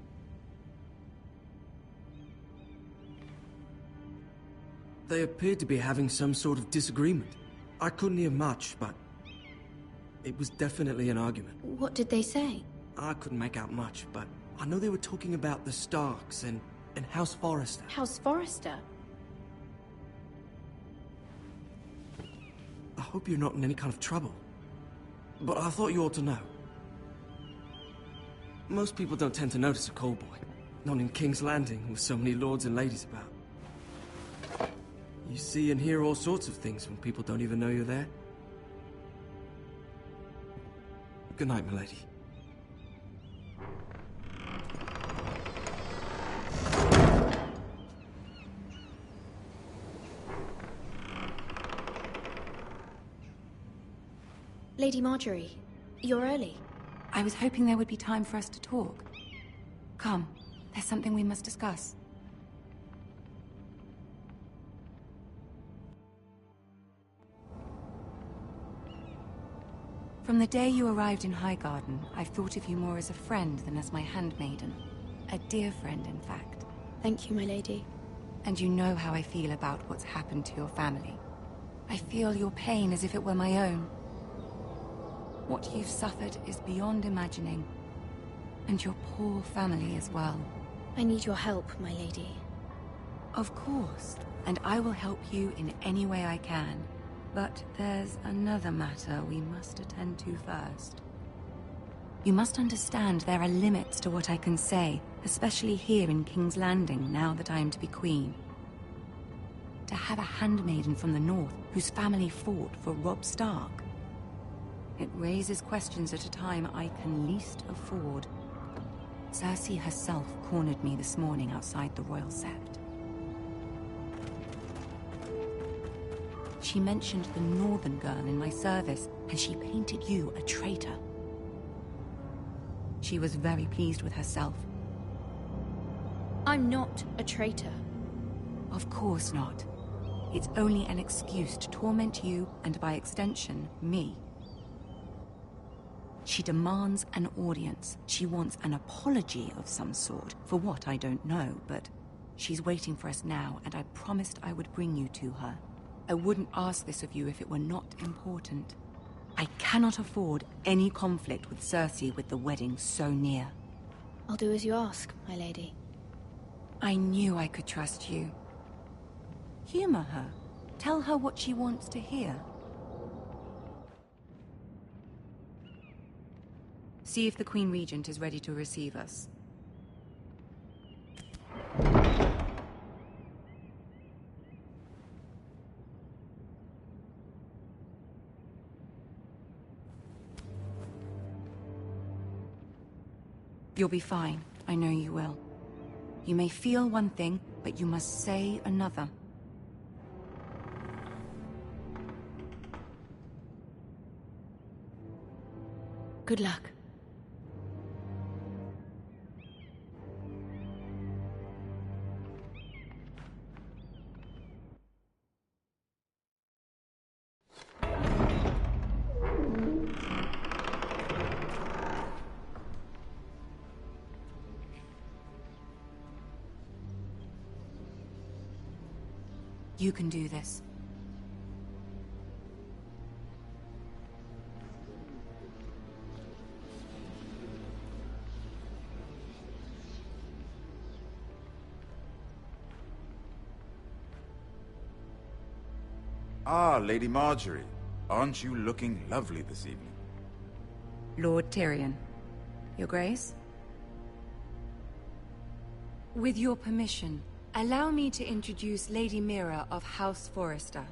They appeared to be having some sort of disagreement. I couldn't hear much, but it was definitely an argument. What did they say? I couldn't make out much, but I know they were talking about the Starks and House Forrester. House Forrester? I hope you're not in any kind of trouble. But I thought you ought to know. Most people don't tend to notice a callboy. Not in King's Landing, with so many lords and ladies about. You see and hear all sorts of things when people don't even know you're there. Good night, my lady. Lady Marjorie, you're early. I was hoping there would be time for us to talk. Come, there's something we must discuss. From the day you arrived in Highgarden, I've thought of you more as a friend than as my handmaiden. A dear friend, in fact. Thank you, my lady. And you know how I feel about what's happened to your family. I feel your pain as if it were my own. What you've suffered is beyond imagining. And your poor family as well. I need your help, my lady. Of course, and I will help you in any way I can. But there's another matter we must attend to first. You must understand there are limits to what I can say, especially here in King's Landing, now that I am to be queen. To have a handmaiden from the north whose family fought for Robb Stark. It raises questions at a time I can least afford. Cersei herself cornered me this morning outside the Royal Sept. She mentioned the northern girl in my service, and she painted you a traitor. She was very pleased with herself. I'm not a traitor. Of course not. It's only an excuse to torment you, and by extension, me. She demands an audience. She wants an apology of some sort. For what, I don't know, but she's waiting for us now, and I promised I would bring you to her. I wouldn't ask this of you if it were not important. I cannot afford any conflict with Cersei with the wedding so near. I'll do as you ask, my lady. I knew I could trust you. Humor her. Tell her what she wants to hear. See if the Queen Regent is ready to receive us. You'll be fine. I know you will. You may feel one thing, but you must say another. Good luck. You can do this. Ah, Lady Marjorie. Aren't you looking lovely this evening? Lord Tyrion. Your Grace? With your permission, allow me to introduce Lady Mira of House Forrester.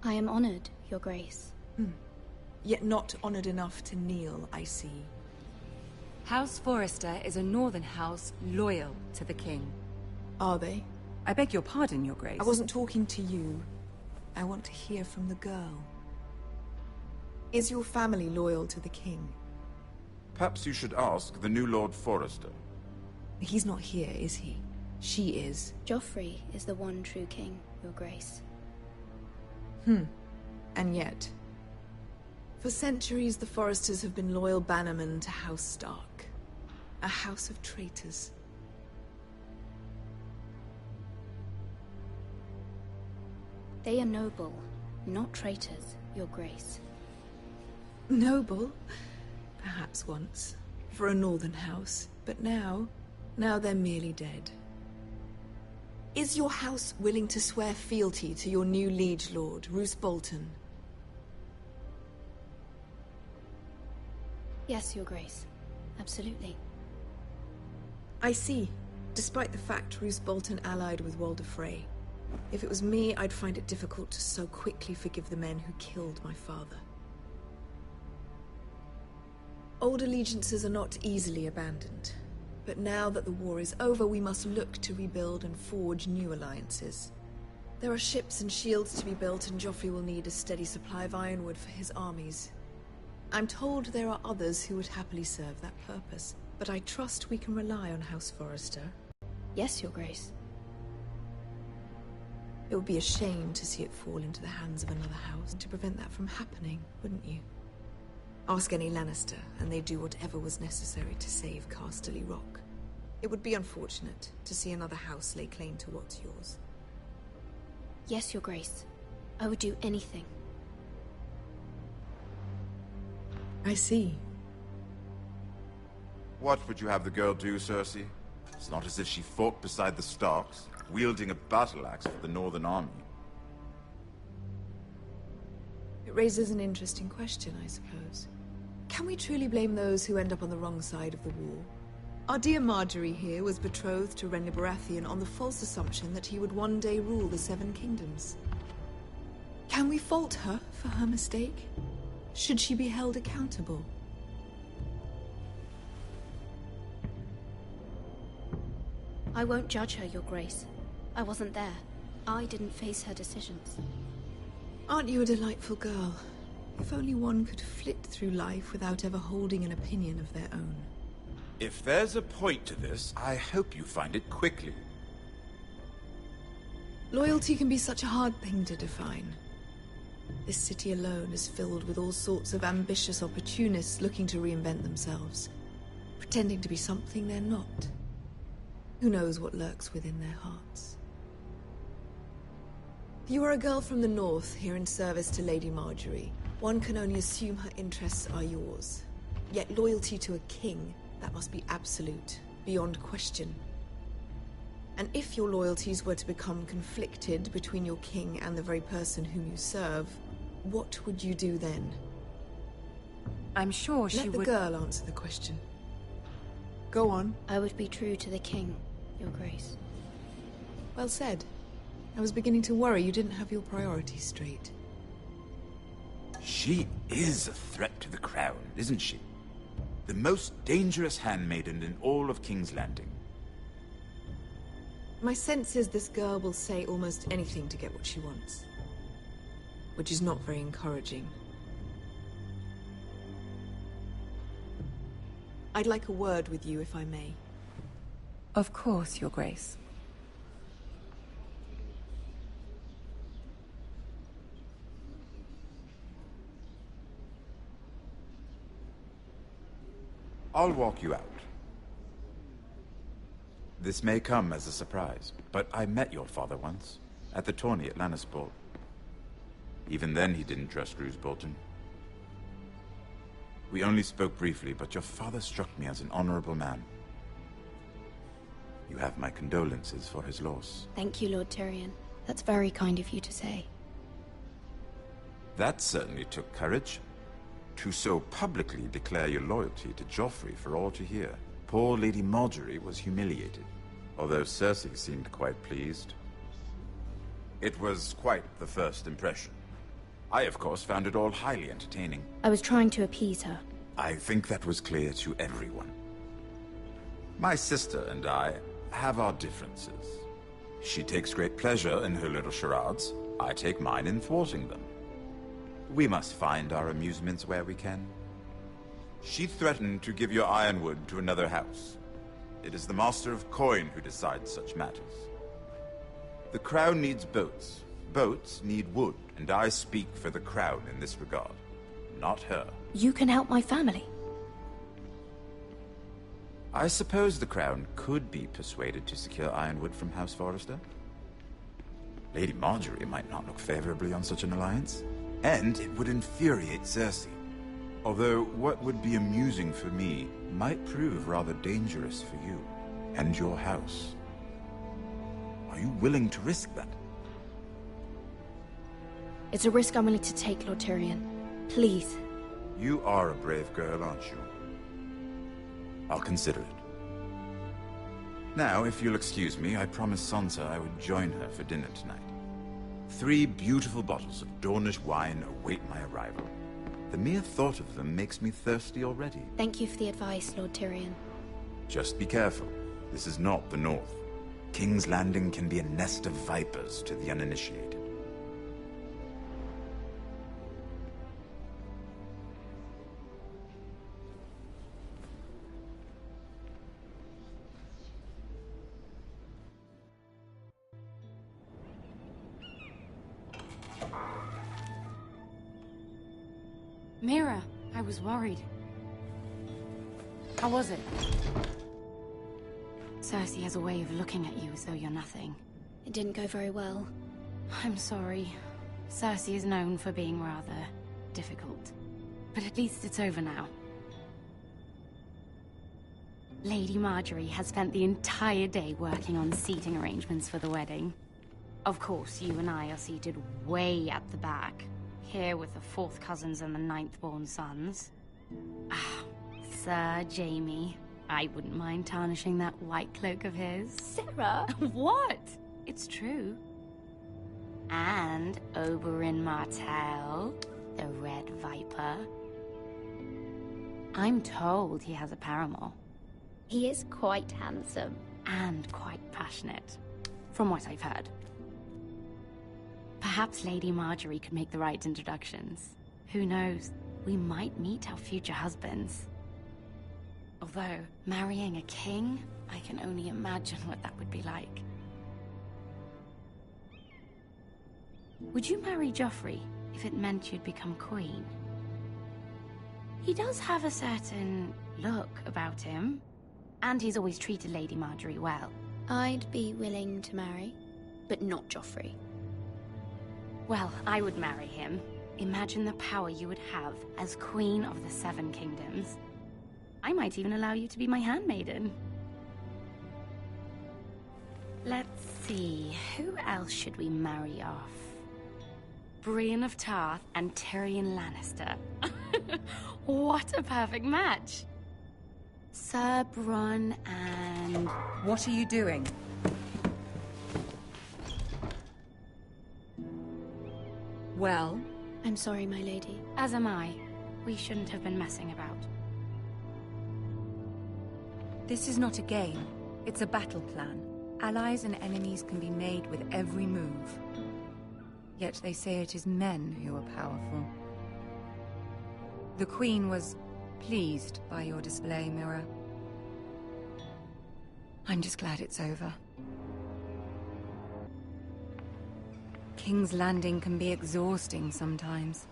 I am honored, Your Grace. Yet not honored enough to kneel, I see. House Forrester is a northern house loyal to the king. Are they? I beg your pardon, Your Grace. I wasn't talking to you. I want to hear from the girl. Is your family loyal to the king? Perhaps you should ask the new Lord Forrester. He's not here, is he? She is. Joffrey is the one true king, Your Grace. And yet... For centuries, the Forresters have been loyal bannermen to House Stark. A house of traitors. They are noble, not traitors, Your Grace. Noble? Perhaps once. For a northern house. But now they're merely dead. Is your house willing to swear fealty to your new liege lord, Roose Bolton? Yes, Your Grace. Absolutely. I see. Despite the fact Roose Bolton allied with Walder Frey. If it was me, I'd find it difficult to so quickly forgive the men who killed my father. Old allegiances are not easily abandoned. But now that the war is over, we must look to rebuild and forge new alliances. There are ships and shields to be built, and Joffrey will need a steady supply of ironwood for his armies. I'm told there are others who would happily serve that purpose, but I trust we can rely on House Forrester. Yes, Your Grace. It would be a shame to see it fall into the hands of another house, to prevent that from happening, wouldn't you? Ask any Lannister, and they'd do whatever was necessary to save Casterly Rock. It would be unfortunate to see another house lay claim to what's yours. Yes, Your Grace. I would do anything. I see. What would you have the girl do, Cersei? It's not as if she fought beside the Starks, wielding a battle axe for the Northern Army. It raises an interesting question, I suppose. Can we truly blame those who end up on the wrong side of the war? Our dear Marjorie here was betrothed to Renly Baratheon on the false assumption that he would one day rule the Seven Kingdoms. Can we fault her for her mistake? Should she be held accountable? I won't judge her, Your Grace. I wasn't there. I didn't face her decisions. Aren't you a delightful girl? If only one could flit through life without ever holding an opinion of their own. If there's a point to this, I hope you find it quickly. Loyalty can be such a hard thing to define. This city alone is filled with all sorts of ambitious opportunists looking to reinvent themselves, pretending to be something they're not. Who knows what lurks within their hearts? You are a girl from the north, here in service to Lady Marjorie. One can only assume her interests are yours. Yet loyalty to a king, that must be absolute, beyond question. And if your loyalties were to become conflicted between your king and the very person whom you serve, what would you do then? I'm sure she would... Let the girl answer the question. Go on. I would be true to the king, Your Grace. Well said. I was beginning to worry you didn't have your priorities straight. She is a threat to the crown, isn't she? The most dangerous handmaiden in all of King's Landing. My sense is this girl will say almost anything to get what she wants. Which is not very encouraging. I'd like a word with you, if I may. Of course, Your Grace. I'll walk you out. This may come as a surprise, but I met your father once, at the tourney at Lannisport. Even then he didn't trust Roose Bolton. We only spoke briefly, but your father struck me as an honorable man. You have my condolences for his loss. Thank you, Lord Tyrion. That's very kind of you to say. That certainly took courage. To so publicly declare your loyalty to Joffrey for all to hear. Poor Lady Marjorie was humiliated, although Cersei seemed quite pleased. It was quite the first impression. I, of course, found it all highly entertaining. I was trying to appease her. I think that was clear to everyone. My sister and I have our differences. She takes great pleasure in her little charades. I take mine in thwarting them. We must find our amusements where we can. She threatened to give your ironwood to another house. It is the Master of Coin who decides such matters. The Crown needs boats. Boats need wood, and I speak for the Crown in this regard, not her. You can help my family. I suppose the Crown could be persuaded to secure ironwood from House Forrester. Lady Marjorie might not look favorably on such an alliance, and it would infuriate Cersei. Although what would be amusing for me might prove rather dangerous for you and your house. Are you willing to risk that? It's a risk I'm willing to take, Lord Tyrion. Please. You are a brave girl, aren't you? I'll consider it. Now, if you'll excuse me, I promised Sansa I would join her for dinner tonight. 3 beautiful bottles of Dornish wine await my arrival. The mere thought of them makes me thirsty already. Thank you for the advice, Lord Tyrion. Just be careful. This is not the North. King's Landing can be a nest of vipers to the uninitiated. Mira, I was worried. How was it? Cersei has a way of looking at you as though you're nothing. It didn't go very well. I'm sorry. Cersei is known for being rather difficult. But at least it's over now. Lady Marjorie has spent the entire day working on seating arrangements for the wedding. Of course, you and I are seated way at the back. Here with the 4th cousins and the 9th-born sons. Ah, Sir Jaime. I wouldn't mind tarnishing that white cloak of his. Sarah! What? It's true. And Oberyn Martell, the Red Viper. I'm told he has a paramour. He is quite handsome. And quite passionate, from what I've heard. Perhaps Lady Marjorie could make the right introductions. Who knows? We might meet our future husbands. Although, marrying a king, I can only imagine what that would be like. Would you marry Joffrey if it meant you'd become queen? He does have a certain look about him, and he's always treated Lady Marjorie well. I'd be willing to marry, but not Joffrey. Well, I would marry him. Imagine the power you would have as Queen of the 7 Kingdoms. I might even allow you to be my handmaiden. Let's see, who else should we marry off? Brienne of Tarth and Tyrion Lannister. What a perfect match! Sir Bronn and... What are you doing? Well? I'm sorry, my lady. As am I. We shouldn't have been messing about. This is not a game. It's a battle plan. Allies and enemies can be made with every move. Yet they say it is men who are powerful. The Queen was pleased by your display, Mira. I'm just glad it's over. King's Landing can be exhausting sometimes.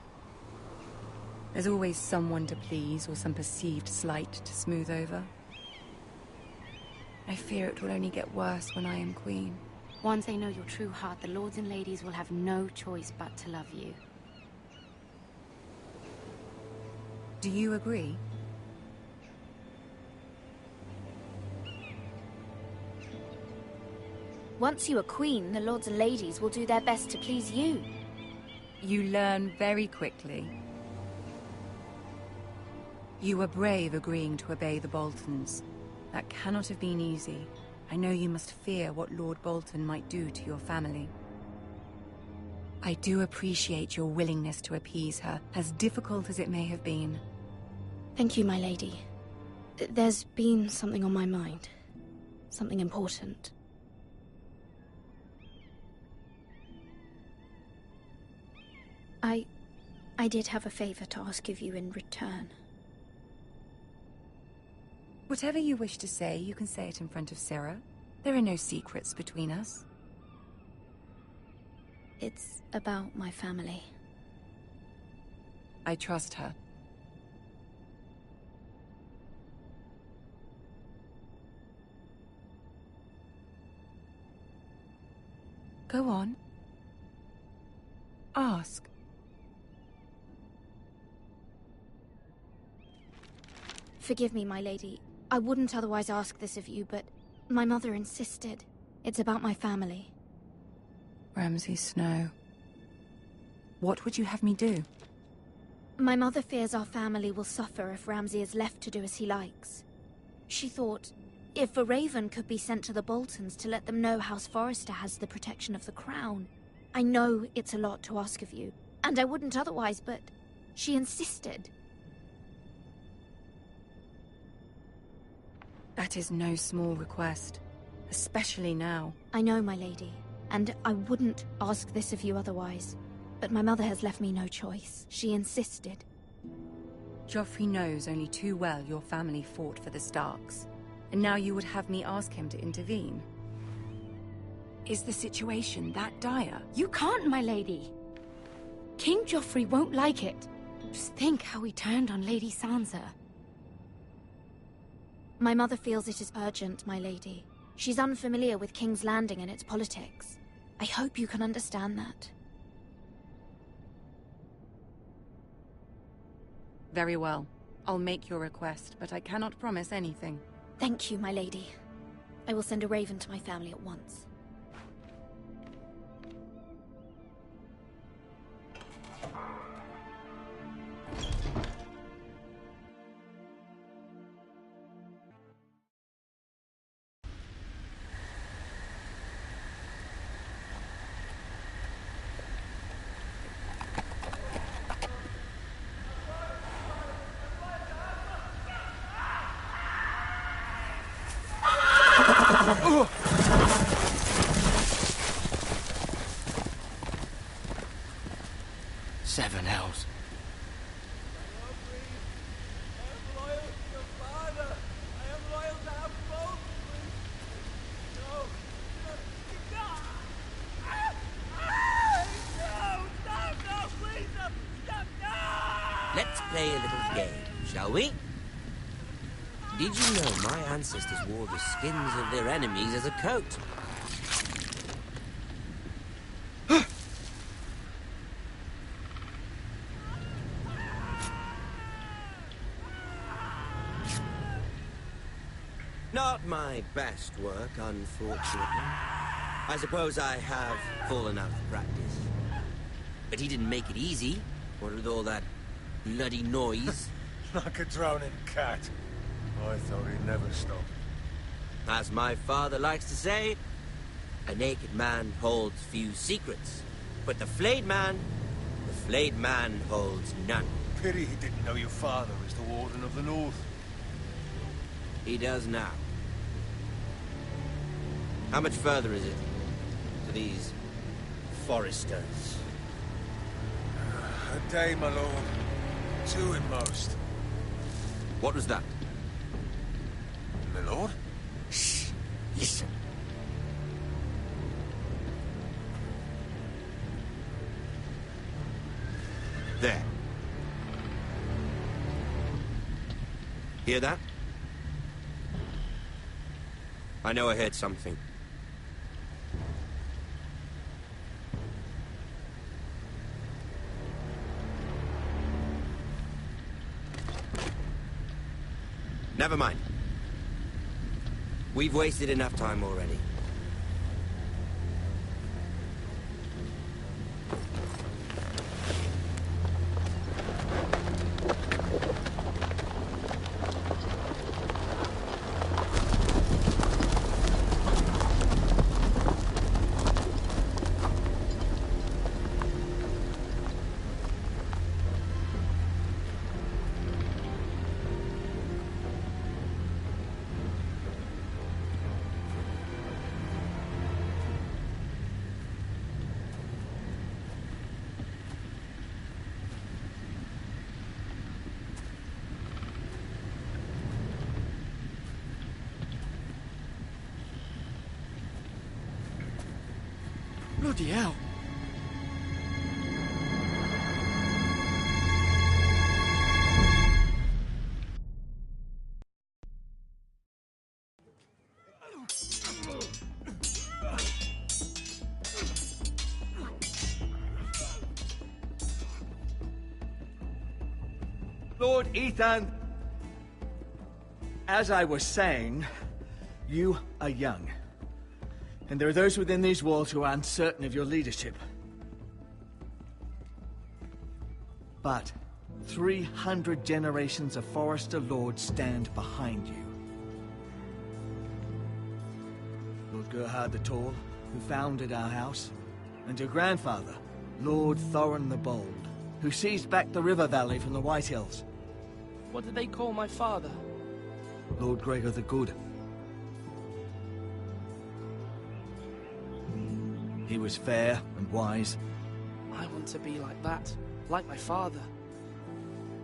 There's always someone to please or some perceived slight to smooth over. I fear it will only get worse when I am queen. Once they know your true heart, the lords and ladies will have no choice but to love you. Do you agree? Once you are queen, the lords and ladies will do their best to please you. You learn very quickly. You were brave agreeing to obey the Boltons. That cannot have been easy. I know you must fear what Lord Bolton might do to your family. I do appreciate your willingness to appease her, as difficult as it may have been. Thank you, my lady. There's been something on my mind. Something important. I did have a favor to ask of you in return. Whatever you wish to say, you can say it in front of Sarah. There are no secrets between us. It's about my family. I trust her. Go on. Ask. Forgive me, my lady. I wouldn't otherwise ask this of you, but my mother insisted. It's about my family. Ramsay Snow. What would you have me do? My mother fears our family will suffer if Ramsay is left to do as he likes. She thought, if a raven could be sent to the Boltons to let them know House Forrester has the protection of the crown. I know it's a lot to ask of you, and I wouldn't otherwise, but she insisted. That is no small request, especially now. I know, my lady, and I wouldn't ask this of you otherwise. But my mother has left me no choice. She insisted. Joffrey knows only too well your family fought for the Starks, and now you would have me ask him to intervene. Is the situation that dire? You can't, my lady. King Joffrey won't like it. Just think how he turned on Lady Sansa. My mother feels it is urgent, my lady. She's unfamiliar with King's Landing and its politics. I hope you can understand that. Very well. I'll make your request, but I cannot promise anything. Thank you, my lady. I will send a raven to my family at once. Seven hells. Let's play a little game, shall we? Did you know my ancestors wore the skins of their enemies as a coat? Not my best work, unfortunately. I suppose I have fallen out of practice. But he didn't make it easy, what with all that bloody noise. Like a drowning cat. I thought he'd never stop. As my father likes to say, a naked man holds few secrets. But the flayed man holds none. Pity he didn't know your father was the Warden of the North. He does now. How much further is it to these Forresters? A day, my lord. 2 at most. What was that? My lord? Shh. Listen. There. Hear that? I know I heard something. Never mind. We've wasted enough time already. Bloody hell. Lord Ethan, as I was saying, you are young. And there are those within these walls who are uncertain of your leadership. But 300 generations of Forester Lords stand behind you. Lord Gerhard the Tall, who founded our house, and your grandfather, Lord Thorin the Bold, who seized back the river valley from the White Hills. What did they call my father? Lord Gregor the Good. He was fair and wise. I want to be like that, like my father.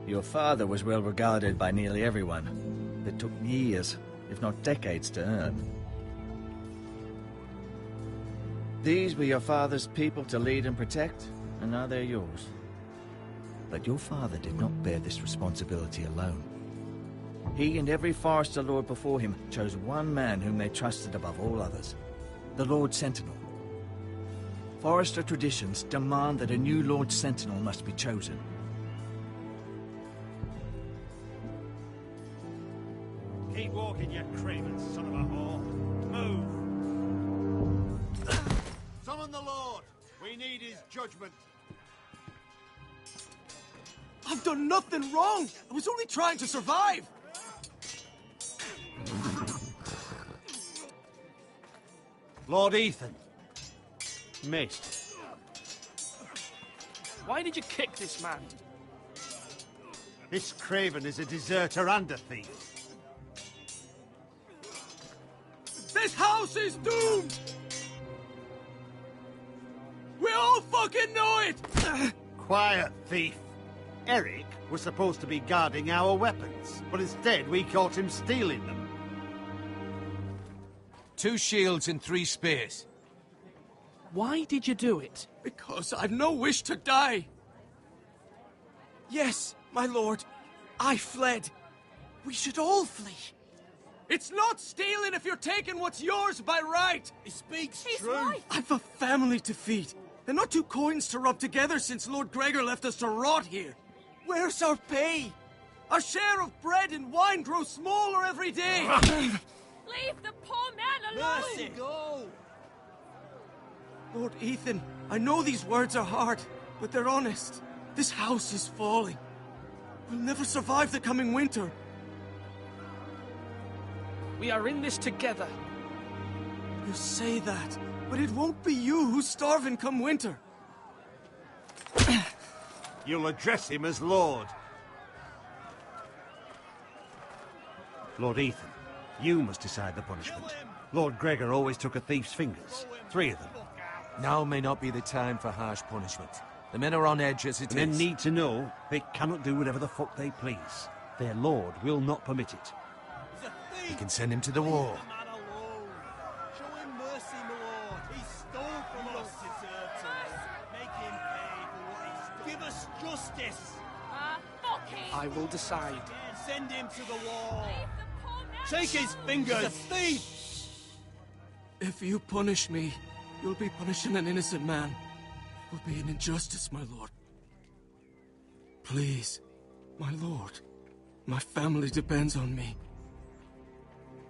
Your father was well regarded by nearly everyone. It took years, if not decades, to earn. These were your father's people to lead and protect, and now they're yours. But your father did not bear this responsibility alone. He and every Forester Lord before him chose one man whom they trusted above all others, the Lord Sentinel. Forester traditions demand that a new Lord Sentinel must be chosen. Keep walking, you craven son of a whore. Move! Summon the Lord! We need his judgment. I've done nothing wrong! I was only trying to survive! Lord Ethan. Missed. Why did you kick this man? This craven is a deserter and a thief. This house is doomed! We all fucking know it! Quiet, thief. Eric was supposed to be guarding our weapons, but instead we caught him stealing them. 2 shields and 3 spears. Why did you do it? Because I've no wish to die. Yes, my lord. I fled. We should all flee. It's not stealing if you're taking what's yours by right. He speaks He's true. right. I've a family to feed, and not 2 coins to rub together since Lord Gregor left us to rot here. Where's our pay? Our share of bread and wine grows smaller every day. Leave the poor man alone! Mercy, go! Lord Ethan, I know these words are hard, but they're honest. This house is falling. We'll never survive the coming winter. We are in this together. You say that, but it won't be you who's starving come winter. You'll address him as Lord. Lord Ethan, you must decide the punishment. Lord Gregor always took a thief's fingers. 3 of them. Now may not be the time for harsh punishment. The men are on edge as it is. Men need to know they cannot do whatever the fuck they please. Their lord will not permit it. We can send him to the war. Show him mercy, my lord. He stole from us. Make him pay for what he's done. Give us justice. Fuck him! I will decide. Send him to the wall. Leave the poor man Take his fingers. He's a thief. If you punish me, you'll be punishing an innocent man. It will be an injustice, my lord. Please, my lord. My family depends on me.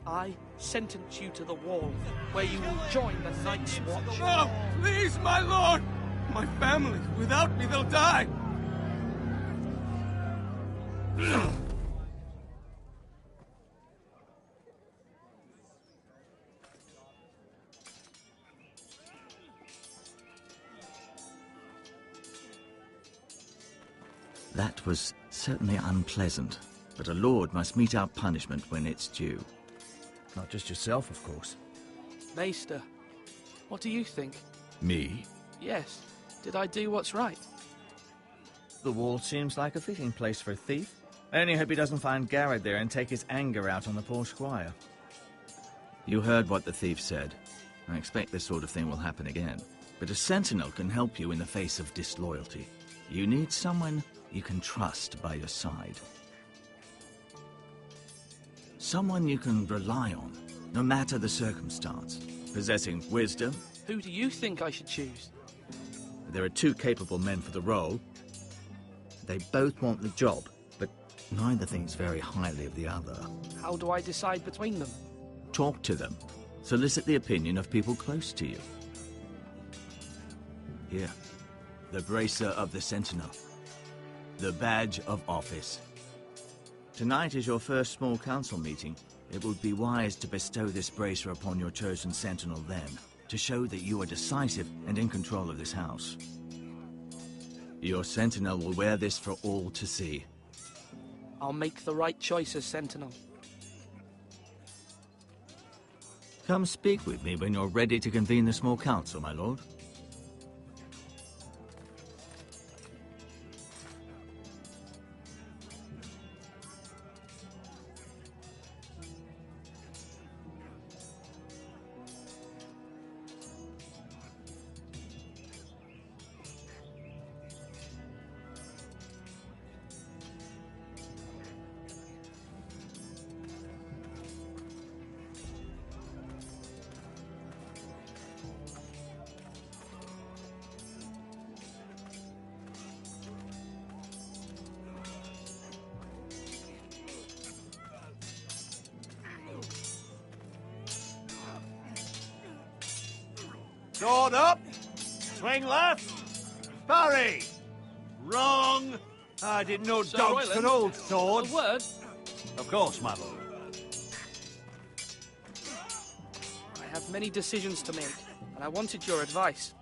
I sentence you to the wall, where you will join the Night's Watch. No! Please, my lord! My family, without me, they'll die! That was certainly unpleasant, but a lord must mete out punishment when it's due. Not just yourself, of course. Maester, what do you think? Me? Yes. Did I do what's right? The wall seems like a fitting place for a thief. I only hope he doesn't find Garrett there and take his anger out on the poor squire. You heard what the thief said. I expect this sort of thing will happen again. But a sentinel can help you in the face of disloyalty. You need someone you can trust by your side. Someone you can rely on, no matter the circumstance. Possessing wisdom. Who do you think I should choose? There are two capable men for the role. They both want the job, but neither thinks very highly of the other. How do I decide between them? Talk to them. Solicit the opinion of people close to you. Here, the bracer of the Sentinel. The badge of office. Tonight is your first small council meeting. It would be wise to bestow this bracer upon your chosen Sentinel then, to show that you are decisive and in control of this house. Your Sentinel will wear this for all to see. I'll make the right choice as Sentinel. Come speak with me when you're ready to convene the small council, my lord. Sword up! Swing left! Parry! Wrong! I didn't know Sir dogs Royland, could hold swords. A word? Of course, my lord. I have many decisions to make, and I wanted your advice.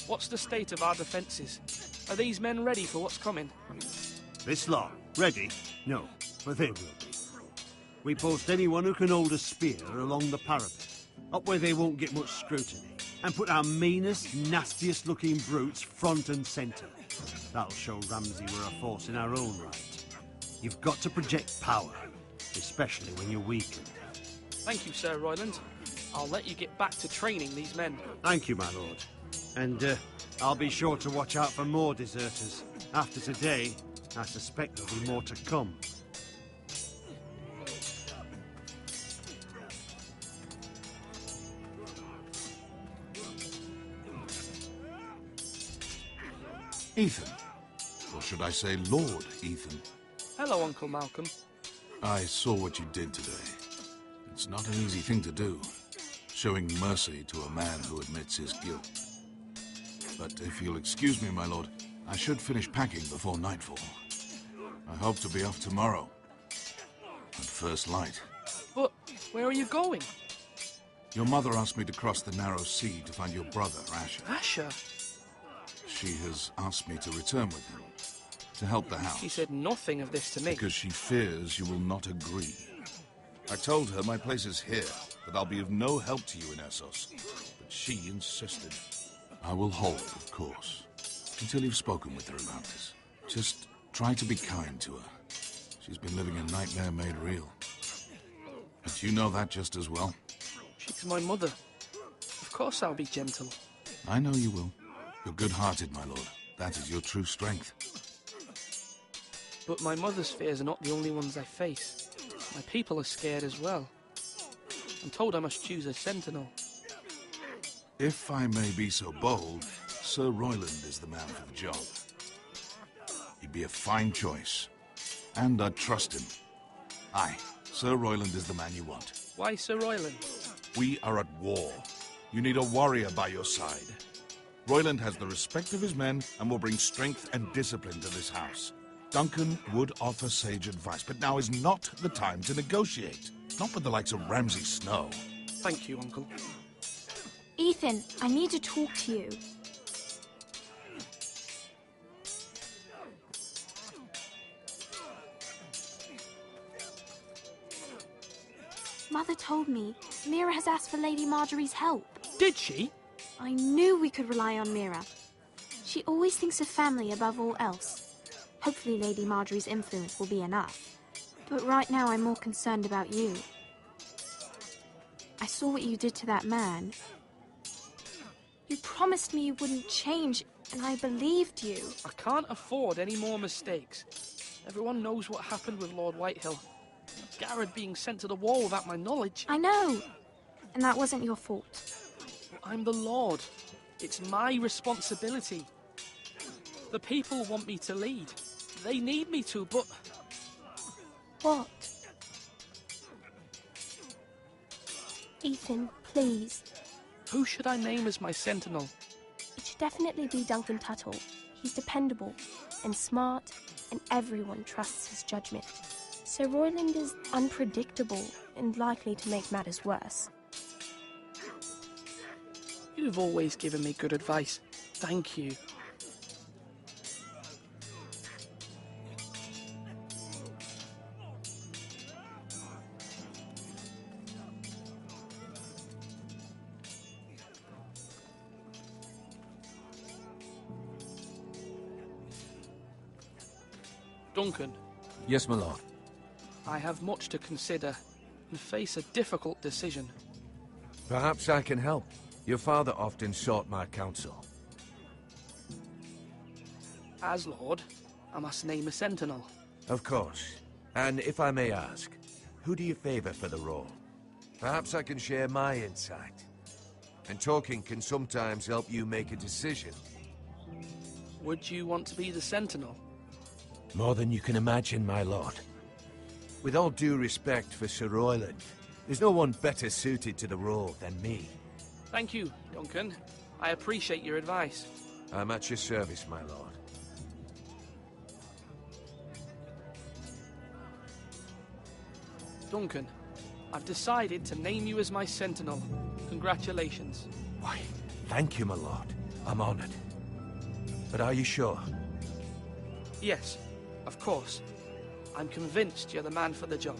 What's the state of our defences? Are these men ready for what's coming? This lot, ready? No, but they will be. We post anyone who can hold a spear along the parapet, up where they won't get much scrutiny, and put our meanest, nastiest looking brutes front and centre. That'll show Ramsay we're a force in our own right. You've got to project power, especially when you're weakened. Thank you, Sir Royland. I'll let you get back to training these men. Thank you, my lord. And I'll be sure to watch out for more deserters. After today, I suspect there'll be more to come. Ethan. Or should I say Lord Ethan? Hello, Uncle Malcolm. I saw what you did today. It's not an easy thing to do, showing mercy to a man who admits his guilt. But if you'll excuse me, my lord, I should finish packing before nightfall. I hope to be off tomorrow. At first light. But where are you going? Your mother asked me to cross the narrow sea to find your brother, Asher. Asher? She has asked me to return with him, to help the house. She said nothing of this to me. Because she fears you will not agree. I told her my place is here, that I'll be of no help to you in Essos. But she insisted. I will hold, of course, until you've spoken with her about this. Just try to be kind to her. She's been living a nightmare made real. But you know that just as well. She's my mother. Of course I'll be gentle. I know you will. You're good-hearted, my lord. That is your true strength. But my mother's fears are not the only ones I face. My people are scared as well. I'm told I must choose a sentinel. If I may be so bold, Sir Royland is the man for the job. He'd be a fine choice. And I'd trust him. Aye, Sir Royland is the man you want. Why Sir Royland? We are at war. You need a warrior by your side. Royland has the respect of his men and will bring strength and discipline to this house. Duncan would offer sage advice, but now is not the time to negotiate. Not with the likes of Ramsay Snow. Thank you, Uncle. Ethan, I need to talk to you. Mother told me Mira has asked for Lady Marjorie's help. Did she? I knew we could rely on Mira. She always thinks of family above all else. Hopefully Lady Marjorie's influence will be enough. But right now I'm more concerned about you. I saw what you did to that man. You promised me you wouldn't change, and I believed you. I can't afford any more mistakes. Everyone knows what happened with Lord Whitehill. Garrett being sent to the wall without my knowledge. I know. And that wasn't your fault. I'm the Lord. It's my responsibility. The people want me to lead. They need me to, but... What? Ethan, please. Who should I name as my sentinel? It should definitely be Duncan Tuttle. He's dependable and smart, and everyone trusts his judgment. Sir Royland is unpredictable and likely to make matters worse. You've always given me good advice. Thank you. Duncan. Yes, my lord. I have much to consider and face a difficult decision. Perhaps I can help. Your father often sought my counsel. As Lord, I must name a sentinel. Of course. And if I may ask, who do you favor for the role? Perhaps I can share my insight. And talking can sometimes help you make a decision. Would you want to be the sentinel? More than you can imagine, my lord. With all due respect for Sir Royland, there's no one better suited to the role than me. Thank you, Duncan. I appreciate your advice. I'm at your service, my lord. Duncan, I've decided to name you as my sentinel. Congratulations. Why, thank you, my lord. I'm honored. But are you sure? Yes, of course. I'm convinced you're the man for the job.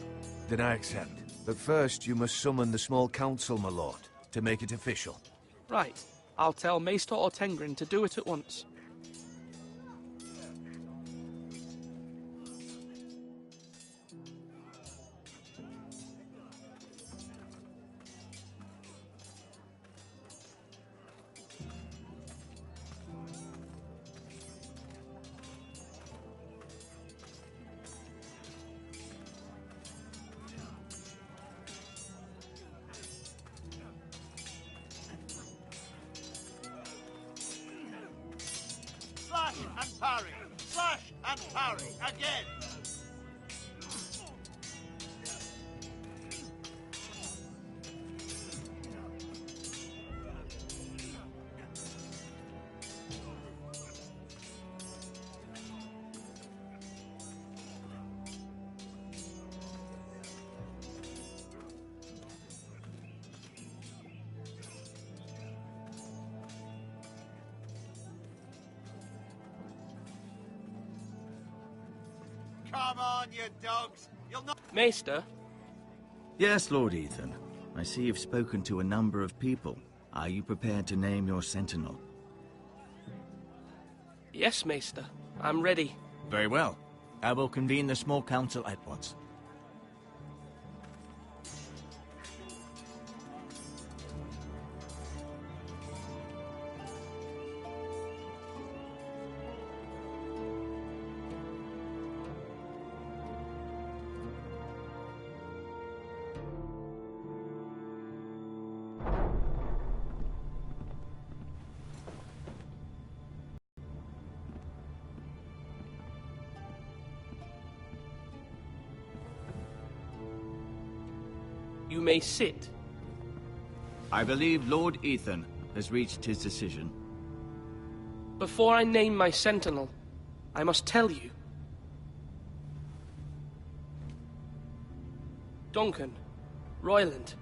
Then I accept. But first, you must summon the small council, my lord, to make it official. Right. I'll tell Maester Ortengrin to do it at once. Slash and parry! Slash and parry! Again! Come on, you dogs! You'll not... Maester? Yes, Lord Ethan. I see you've spoken to a number of people. Are you prepared to name your sentinel? Yes, Maester. I'm ready. Very well. I will convene the small council at once. You may sit. I believe Lord Ethan has reached his decision. Before I name my sentinel, I must tell you. Duncan, Royland,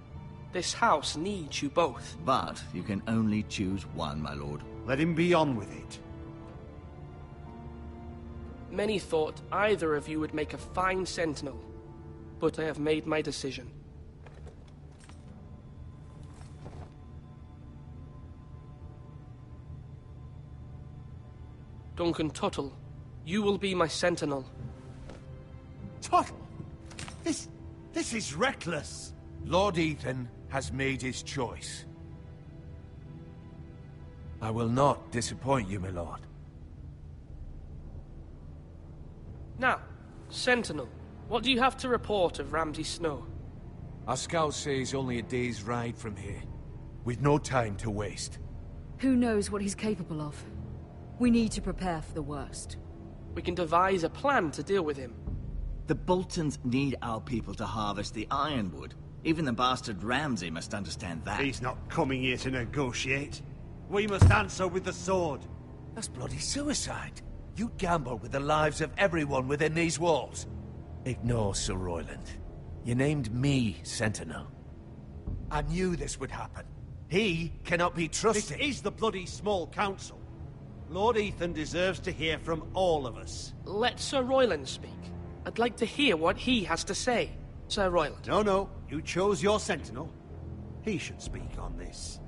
this house needs you both. But you can only choose one, my lord. Let him be on with it. Many thought either of you would make a fine sentinel, but I have made my decision. Duncan Tuttle, you will be my sentinel. Tuttle! This is reckless. Lord Ethan has made his choice. I will not disappoint you, my lord. Now, Sentinel, what do you have to report of Ramsay Snow? Our scouts say he's only a day's ride from here. We've no time to waste. Who knows what he's capable of? We need to prepare for the worst. We can devise a plan to deal with him. The Boltons need our people to harvest the ironwood. Even the bastard Ramsay must understand that. He's not coming here to negotiate. We must answer with the sword. That's bloody suicide. You gamble with the lives of everyone within these walls. Ignore Sir Royland. You named me Sentinel. I knew this would happen. He cannot be trusted. This is the bloody small council. Lord Ethan deserves to hear from all of us. Let Sir Royland speak. I'd like to hear what he has to say. Sir Royland. No. You chose your sentinel. He should speak on this.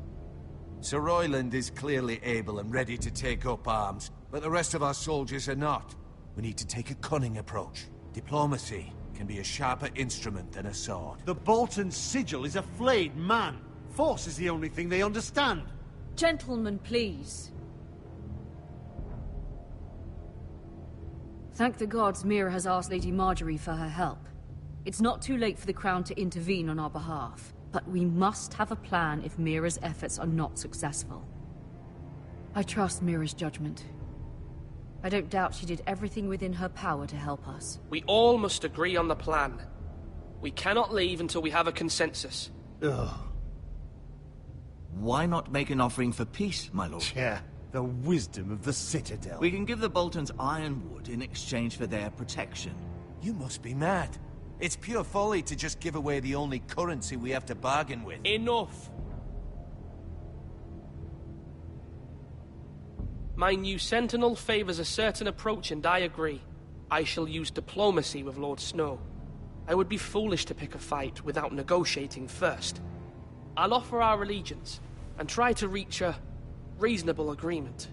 Sir Royland is clearly able and ready to take up arms, but the rest of our soldiers are not. We need to take a cunning approach. Diplomacy can be a sharper instrument than a sword. The Bolton sigil is a flayed man. Force is the only thing they understand. Gentlemen, please. Thank the gods Mira has asked Lady Marjorie for her help. It's not too late for the Crown to intervene on our behalf, but we must have a plan if Mira's efforts are not successful. I trust Mira's judgment. I don't doubt she did everything within her power to help us. We all must agree on the plan. We cannot leave until we have a consensus. Ugh. Why not make an offering for peace, my lord? Yeah, the wisdom of the Citadel. We can give the Boltons ironwood in exchange for their protection. You must be mad. It's pure folly to just give away the only currency we have to bargain with. Enough! My new Sentinel favors a certain approach, and I agree. I shall use diplomacy with Lord Snow. I would be foolish to pick a fight without negotiating first. I'll offer our allegiance, and try to reach a reasonable agreement.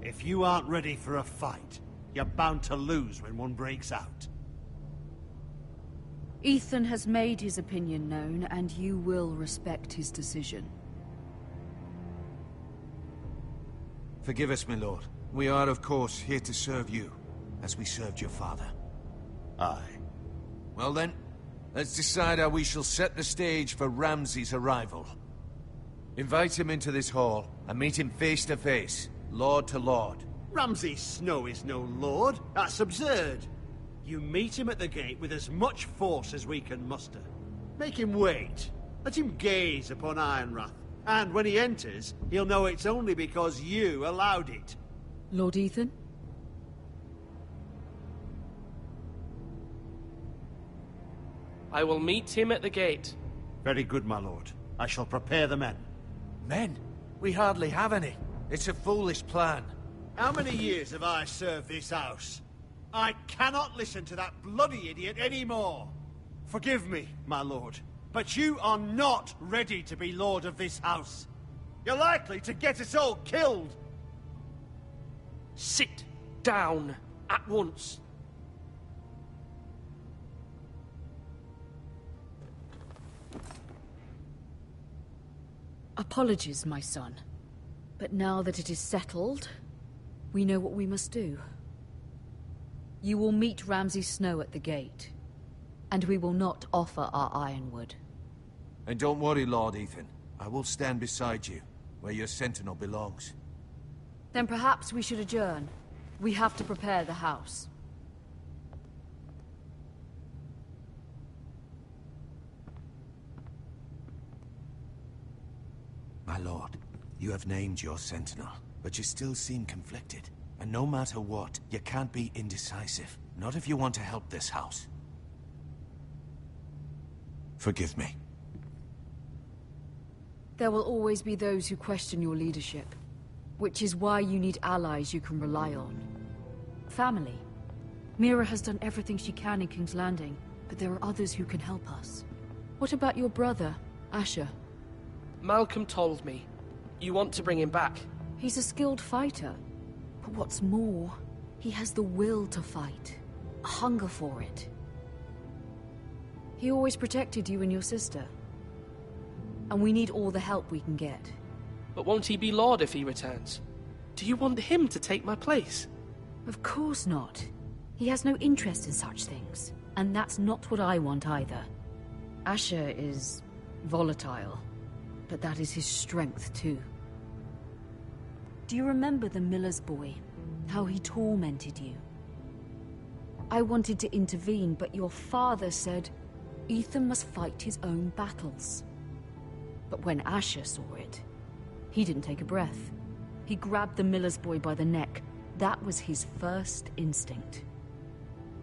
If you aren't ready for a fight, you're bound to lose when one breaks out. Ethan has made his opinion known, and you will respect his decision. Forgive us, my lord. We are, of course, here to serve you, as we served your father. Aye. Well then, let's decide how we shall set the stage for Ramsay's arrival. Invite him into this hall, and meet him face to face, lord to lord. Ramsay Snow is no lord. That's absurd. You meet him at the gate with as much force as we can muster. Make him wait. Let him gaze upon Ironrath. And when he enters, he'll know it's only because you allowed it. Lord Ethan? I will meet him at the gate. Very good, my lord. I shall prepare the men. Men? We hardly have any. It's a foolish plan. How many years have I served this house? I cannot listen to that bloody idiot anymore. Forgive me, my lord, but you are not ready to be lord of this house. You're likely to get us all killed. Sit down at once. Apologies, my son. But now that it is settled, we know what we must do. You will meet Ramsay Snow at the gate, and we will not offer our ironwood. And don't worry, Lord Ethan. I will stand beside you, where your sentinel belongs. Then perhaps we should adjourn. We have to prepare the house. My lord, you have named your sentinel, but you still seem conflicted. And no matter what, you can't be indecisive. Not if you want to help this house. Forgive me. There will always be those who question your leadership, which is why you need allies you can rely on. Family. Mira has done everything she can in King's Landing, but there are others who can help us. What about your brother, Asher? Malcolm told me. You want to bring him back? He's a skilled fighter. But what's more, he has the will to fight. A hunger for it. He always protected you and your sister. And we need all the help we can get. But won't he be Lord if he returns? Do you want him to take my place? Of course not. He has no interest in such things. And that's not what I want either. Asher is volatile, but that is his strength too. Do you remember the miller's boy? How he tormented you? I wanted to intervene, but your father said Ethan must fight his own battles. But when Asher saw it, he didn't take a breath. He grabbed the miller's boy by the neck. That was his first instinct.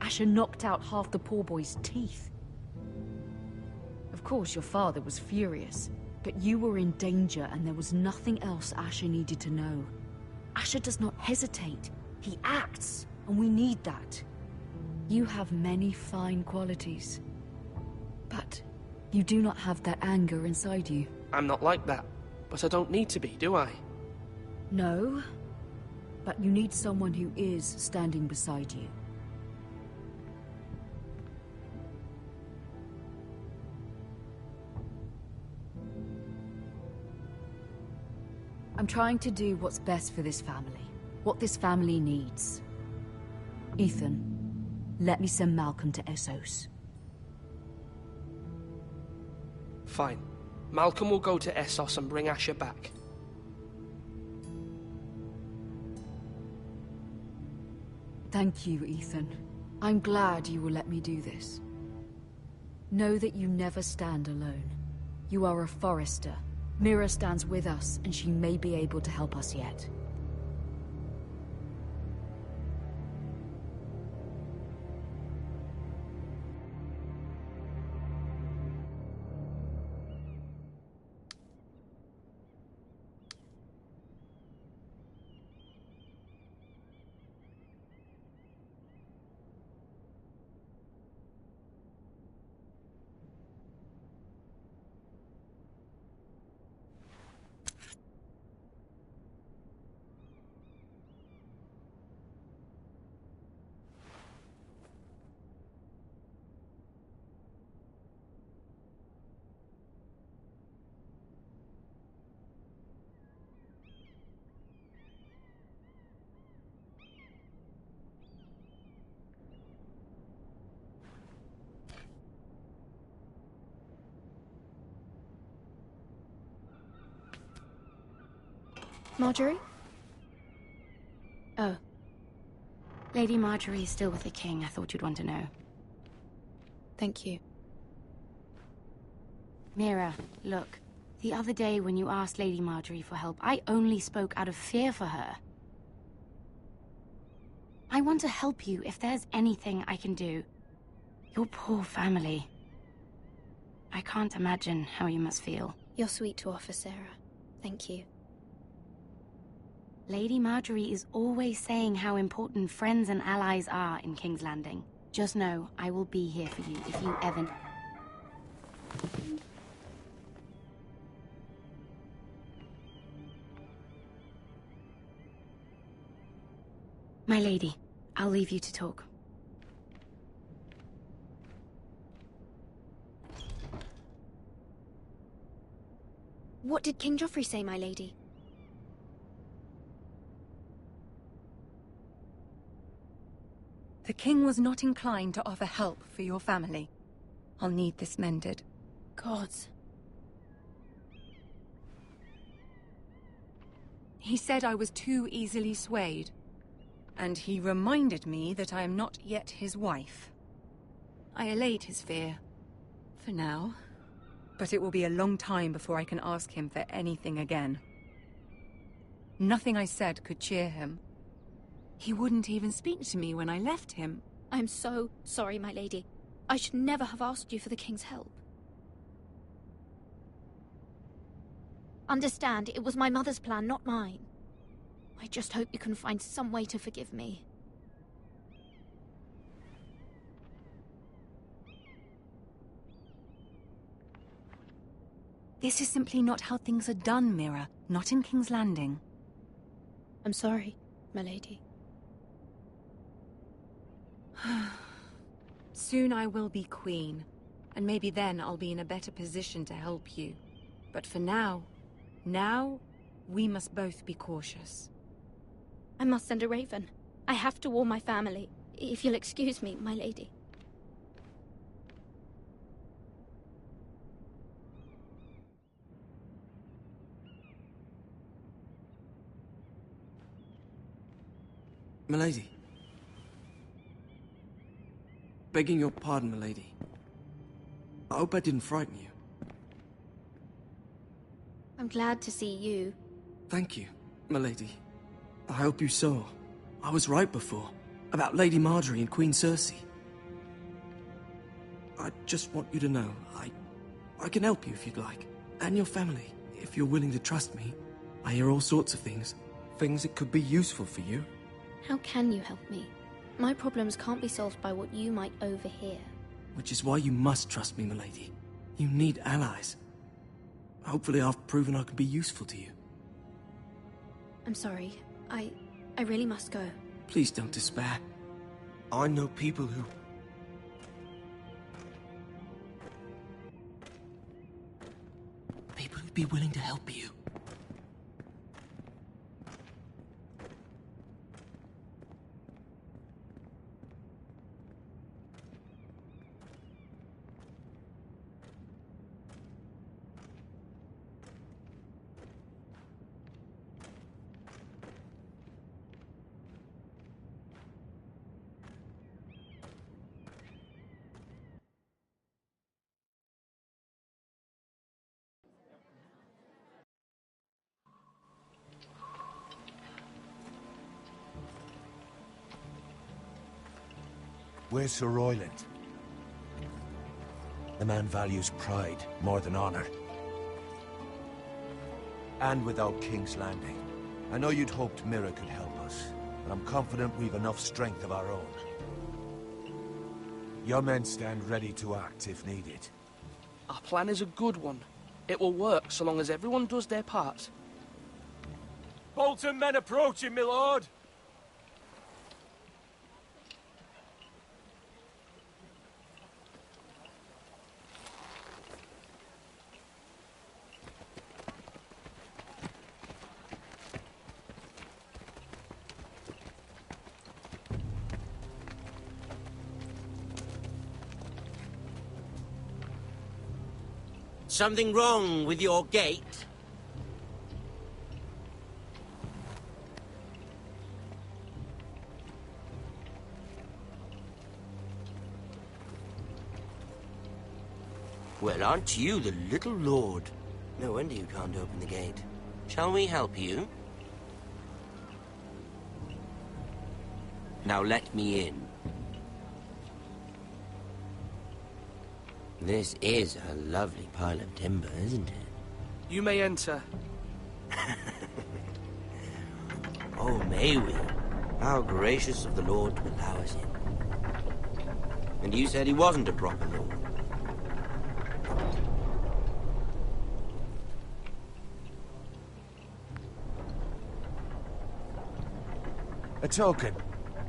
Asher knocked out half the poor boy's teeth. Of course, your father was furious, but you were in danger and there was nothing else Asher needed to know. Asher does not hesitate. He acts, and we need that. You have many fine qualities, but you do not have that anger inside you. I'm not like that, but I don't need to be, do I? No, but you need someone who is standing beside you. I'm trying to do what's best for this family, what this family needs. Ethan, let me send Malcolm to Essos. Fine. Malcolm will go to Essos and bring Asher back. Thank you, Ethan. I'm glad you will let me do this. Know that you never stand alone. You are a Forester. Mira stands with us, and she may be able to help us yet. Marjorie? Oh. Lady Marjorie is still with the king. I thought you'd want to know. Thank you. Mira, look. The other day when you asked Lady Marjorie for help, I only spoke out of fear for her. I want to help you if there's anything I can do. Your poor family. I can't imagine how you must feel. You're sweet to offer, Sarah. Thank you. Lady Marjorie is always saying how important friends and allies are in King's Landing. Just know, I will be here for you if you ever... My lady, I'll leave you to talk. What did King Joffrey say, my lady? The king was not inclined to offer help for your family. I'll need this mended. Gods. He said I was too easily swayed. And he reminded me that I am not yet his wife. I allayed his fear. For now. But it will be a long time before I can ask him for anything again. Nothing I said could cheer him. He wouldn't even speak to me when I left him. I'm so sorry, my lady. I should never have asked you for the king's help. Understand, it was my mother's plan, not mine. I just hope you can find some way to forgive me. This is simply not how things are done, Mira. Not in King's Landing. I'm sorry, my lady. Soon I will be queen, And maybe then I'll be in a better position to help you. But for now, we must both be cautious. I must send a raven. I have to warn my family. If you'll excuse me, my lady. Milady. Begging your pardon, milady. I hope I didn't frighten you. I'm glad to see you. Thank you, milady. I hope you saw. I was right before. About Lady Marjorie and Queen Cersei. I just want you to know, I can help you if you'd like. And your family, if you're willing to trust me. I hear all sorts of things. Things that could be useful for you. How can you help me? My problems can't be solved by what you might overhear. Which is why you must trust me, milady. You need allies. Hopefully I've proven I can be useful to you. I'm sorry. I really must go. Please don't despair. I know people who... People who'd be willing to help you. Where's Sir Royland? The man values pride more than honor. And without King's Landing. I know you'd hoped Mira could help us, but I'm confident we've enough strength of our own. Your men stand ready to act if needed. Our plan is a good one. It will work so long as everyone does their part. Bolton men approaching, my lord! Something wrong with your gate? Well, aren't you the little lord? No wonder you can't open the gate. Shall we help you? Now let me in. This is a lovely pile of timber, isn't it? You may enter. Oh, may we? How gracious of the Lord to allow us in. And you said he wasn't a proper lord. A token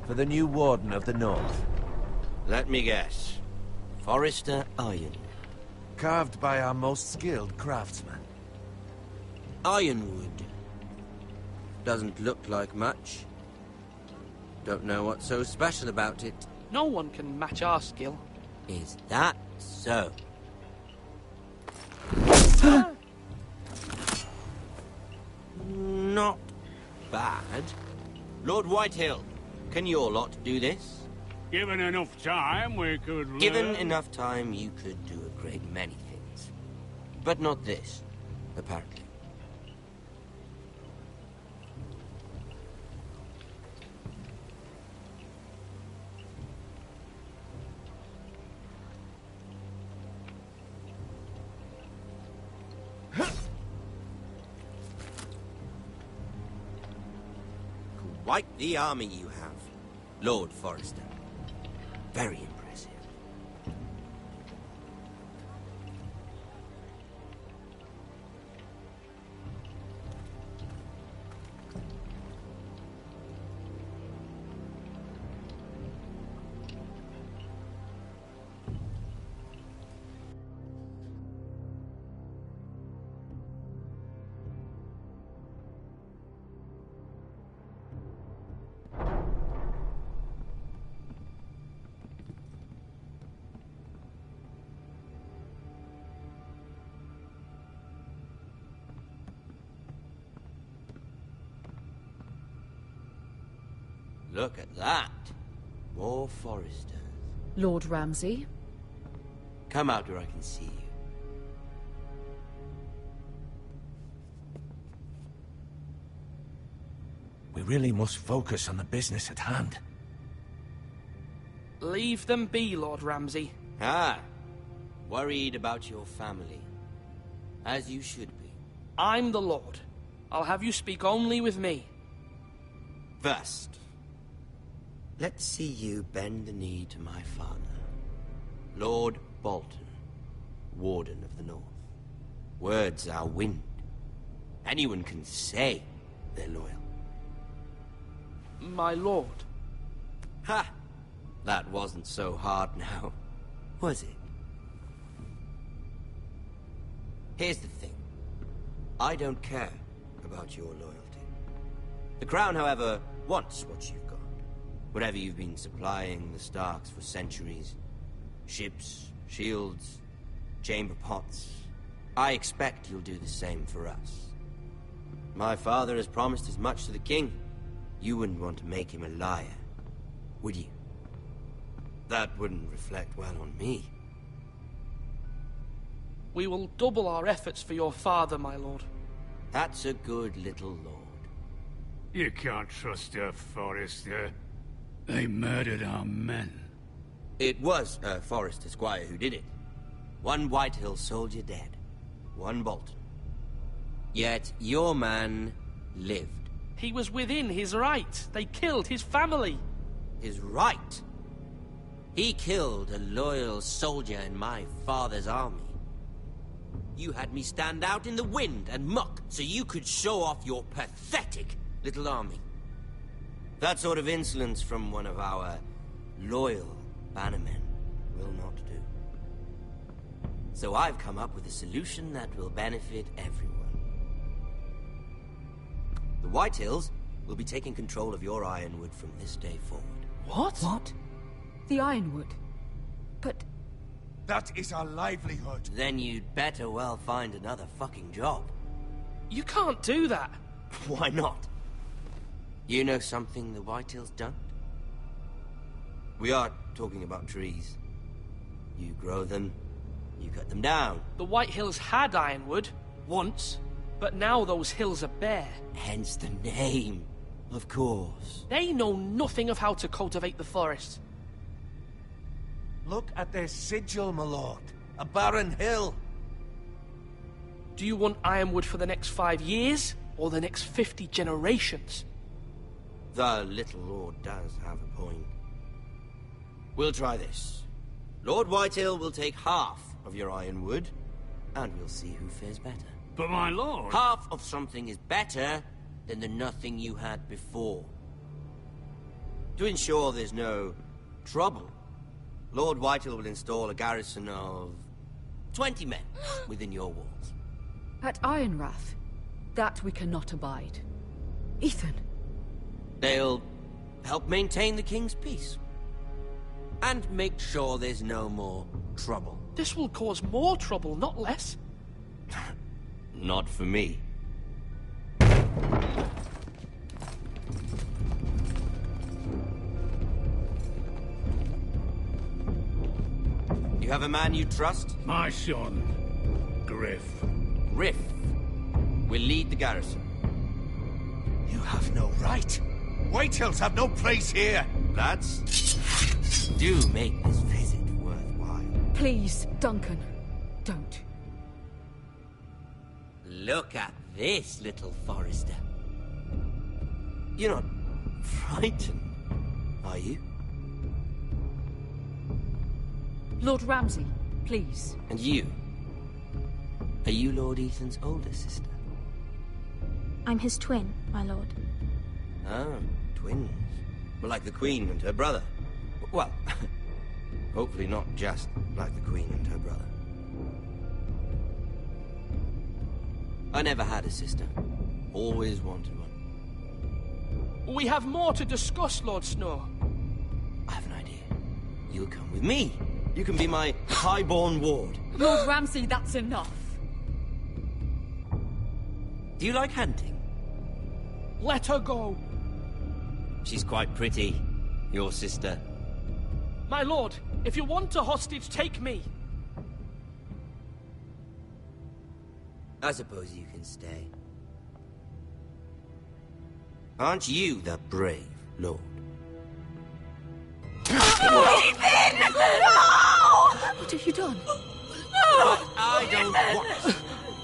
for the new Warden of the North. Let me guess. Forrester Iron. Carved by our most skilled craftsman. Ironwood. Doesn't look like much. Don't know what's so special about it. No one can match our skill. Is that so? Not bad. Lord Whitehill, can your lot do this? Given enough time, we could learn. Given enough time, you could do a great many things. But not this, apparently. Quite the army you have, Lord Forrester. Very impressive. Look at that. More Foresters. Lord Ramsay? Come out where I can see you. We really must focus on the business at hand. Leave them be, Lord Ramsay. Ah, worried about your family. As you should be. I'm the Lord. I'll have you speak only with me. First, let's see you bend the knee to my father, Lord Bolton, Warden of the North. Words are wind. Anyone can say they're loyal. My lord. Ha! That wasn't so hard now, was it? Here's the thing. I don't care about your loyalty. The Crown, however, wants what you've got. Whatever you've been supplying the Starks for centuries. Ships, shields, chamber pots. I expect you'll do the same for us. My father has promised as much to the king. You wouldn't want to make him a liar, would you? That wouldn't reflect well on me. We will double our efforts for your father, my lord. That's a good little lord. You can't trust a Forester. They murdered our men. It was a Forester squire who did it. One Whitehill soldier dead. One Bolton. Yet your man lived. He was within his right. They killed his family. His right? He killed a loyal soldier in my father's army. You had me stand out in the wind and muck so you could show off your pathetic little army. That sort of insolence from one of our loyal bannermen will not do. So I've come up with a solution that will benefit everyone. The Whitehills will be taking control of your Ironwood from this day forward. What? What? The Ironwood? But... That is our livelihood. Then you'd better well find another fucking job. You can't do that. Why not? You know something the Whitehills don't? We are talking about trees. You grow them, you cut them down. The Whitehills had Ironwood, once, but now those hills are bare. Hence the name, of course. They know nothing of how to cultivate the forest. Look at their sigil, my lord. A barren hill. Do you want Ironwood for the next 5 years, or the next 50 generations? The little lord does have a point. We'll try this. Lord Whitehill will take half of your Ironwood, and we'll see who fares better. But my lord... Half of something is better than the nothing you had before. To ensure there's no trouble, Lord Whitehill will install a garrison of 20 men within your walls. At Ironrath? That we cannot abide. Ethan! They'll help maintain the king's peace. And make sure there's no more trouble. This will cause more trouble, not less. Not for me. You have a man you trust? My son, Griff. Griff will lead the garrison. You have no right. Whitehills have no place here. Lads, do make this visit worthwhile. Please, Duncan, don't. Look at this, little Forester. You're not frightened, are you? Lord Ramsay, please. And you? Are you Lord Ethan's older sister? I'm his twin, my lord. Oh, twins. Well, like the Queen and her brother. Well, hopefully not just like the Queen and her brother. I never had a sister. Always wanted one. We have more to discuss, Lord Snow. I have an idea. You'll come with me. You can be my highborn ward. Lord Ramsay, that's enough. Do you like hunting? Let her go. She's quite pretty, your sister. My lord, if you want a hostage, take me. I suppose you can stay. Aren't you the brave lord? Ethan! No! What have you done? But I don't want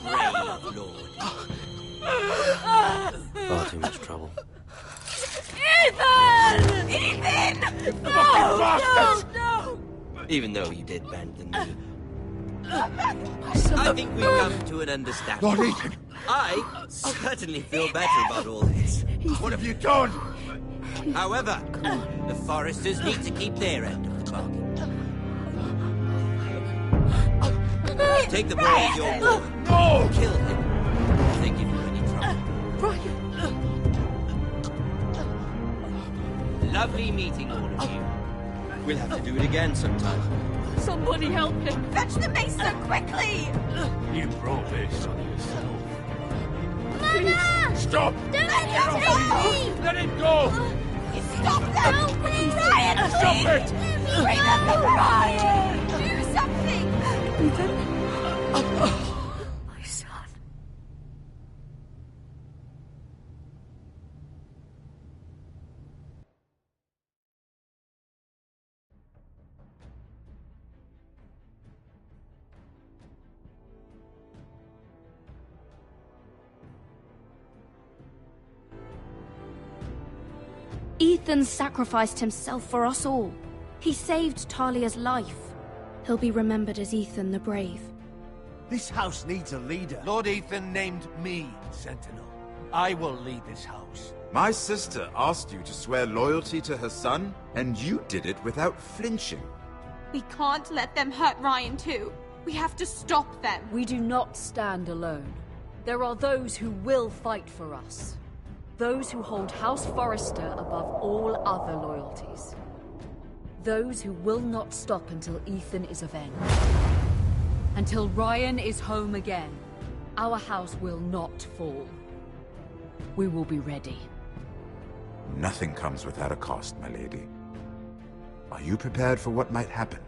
brave lord. Far too much trouble. Ethan! Ethan! No! No! Even though you did bend the knee. I think we've come to an understanding. Lord Ethan! I certainly feel better about all this. What have you done? However, the Foresters need to keep their end of the bargain. Take the boy as your ward. No! Kill him if they give you any trouble. Brian! Lovely meeting all of you. We'll have to do it again sometime. Somebody help him! Fetch the mace so quickly! You brought this on yourself. Mama! Stop! Don't let him Let him go! Stop them! Brian, Stop please! it! Bring up the Brian! Do something! Ethan? My son. Ethan sacrificed himself for us all. He saved Talia's life. He'll be remembered as Ethan the Brave. This house needs a leader. Lord Ethan named me Sentinel. I will lead this house. My sister asked you to swear loyalty to her son, and you did it without flinching. We can't let them hurt Ryan too. We have to stop them. We do not stand alone. There are those who will fight for us. Those who hold House Forrester above all other loyalties. Those who will not stop until Ethan is avenged. Until Ryan is home again, our house will not fall. We will be ready. Nothing comes without a cost, my lady. Are you prepared for what might happen?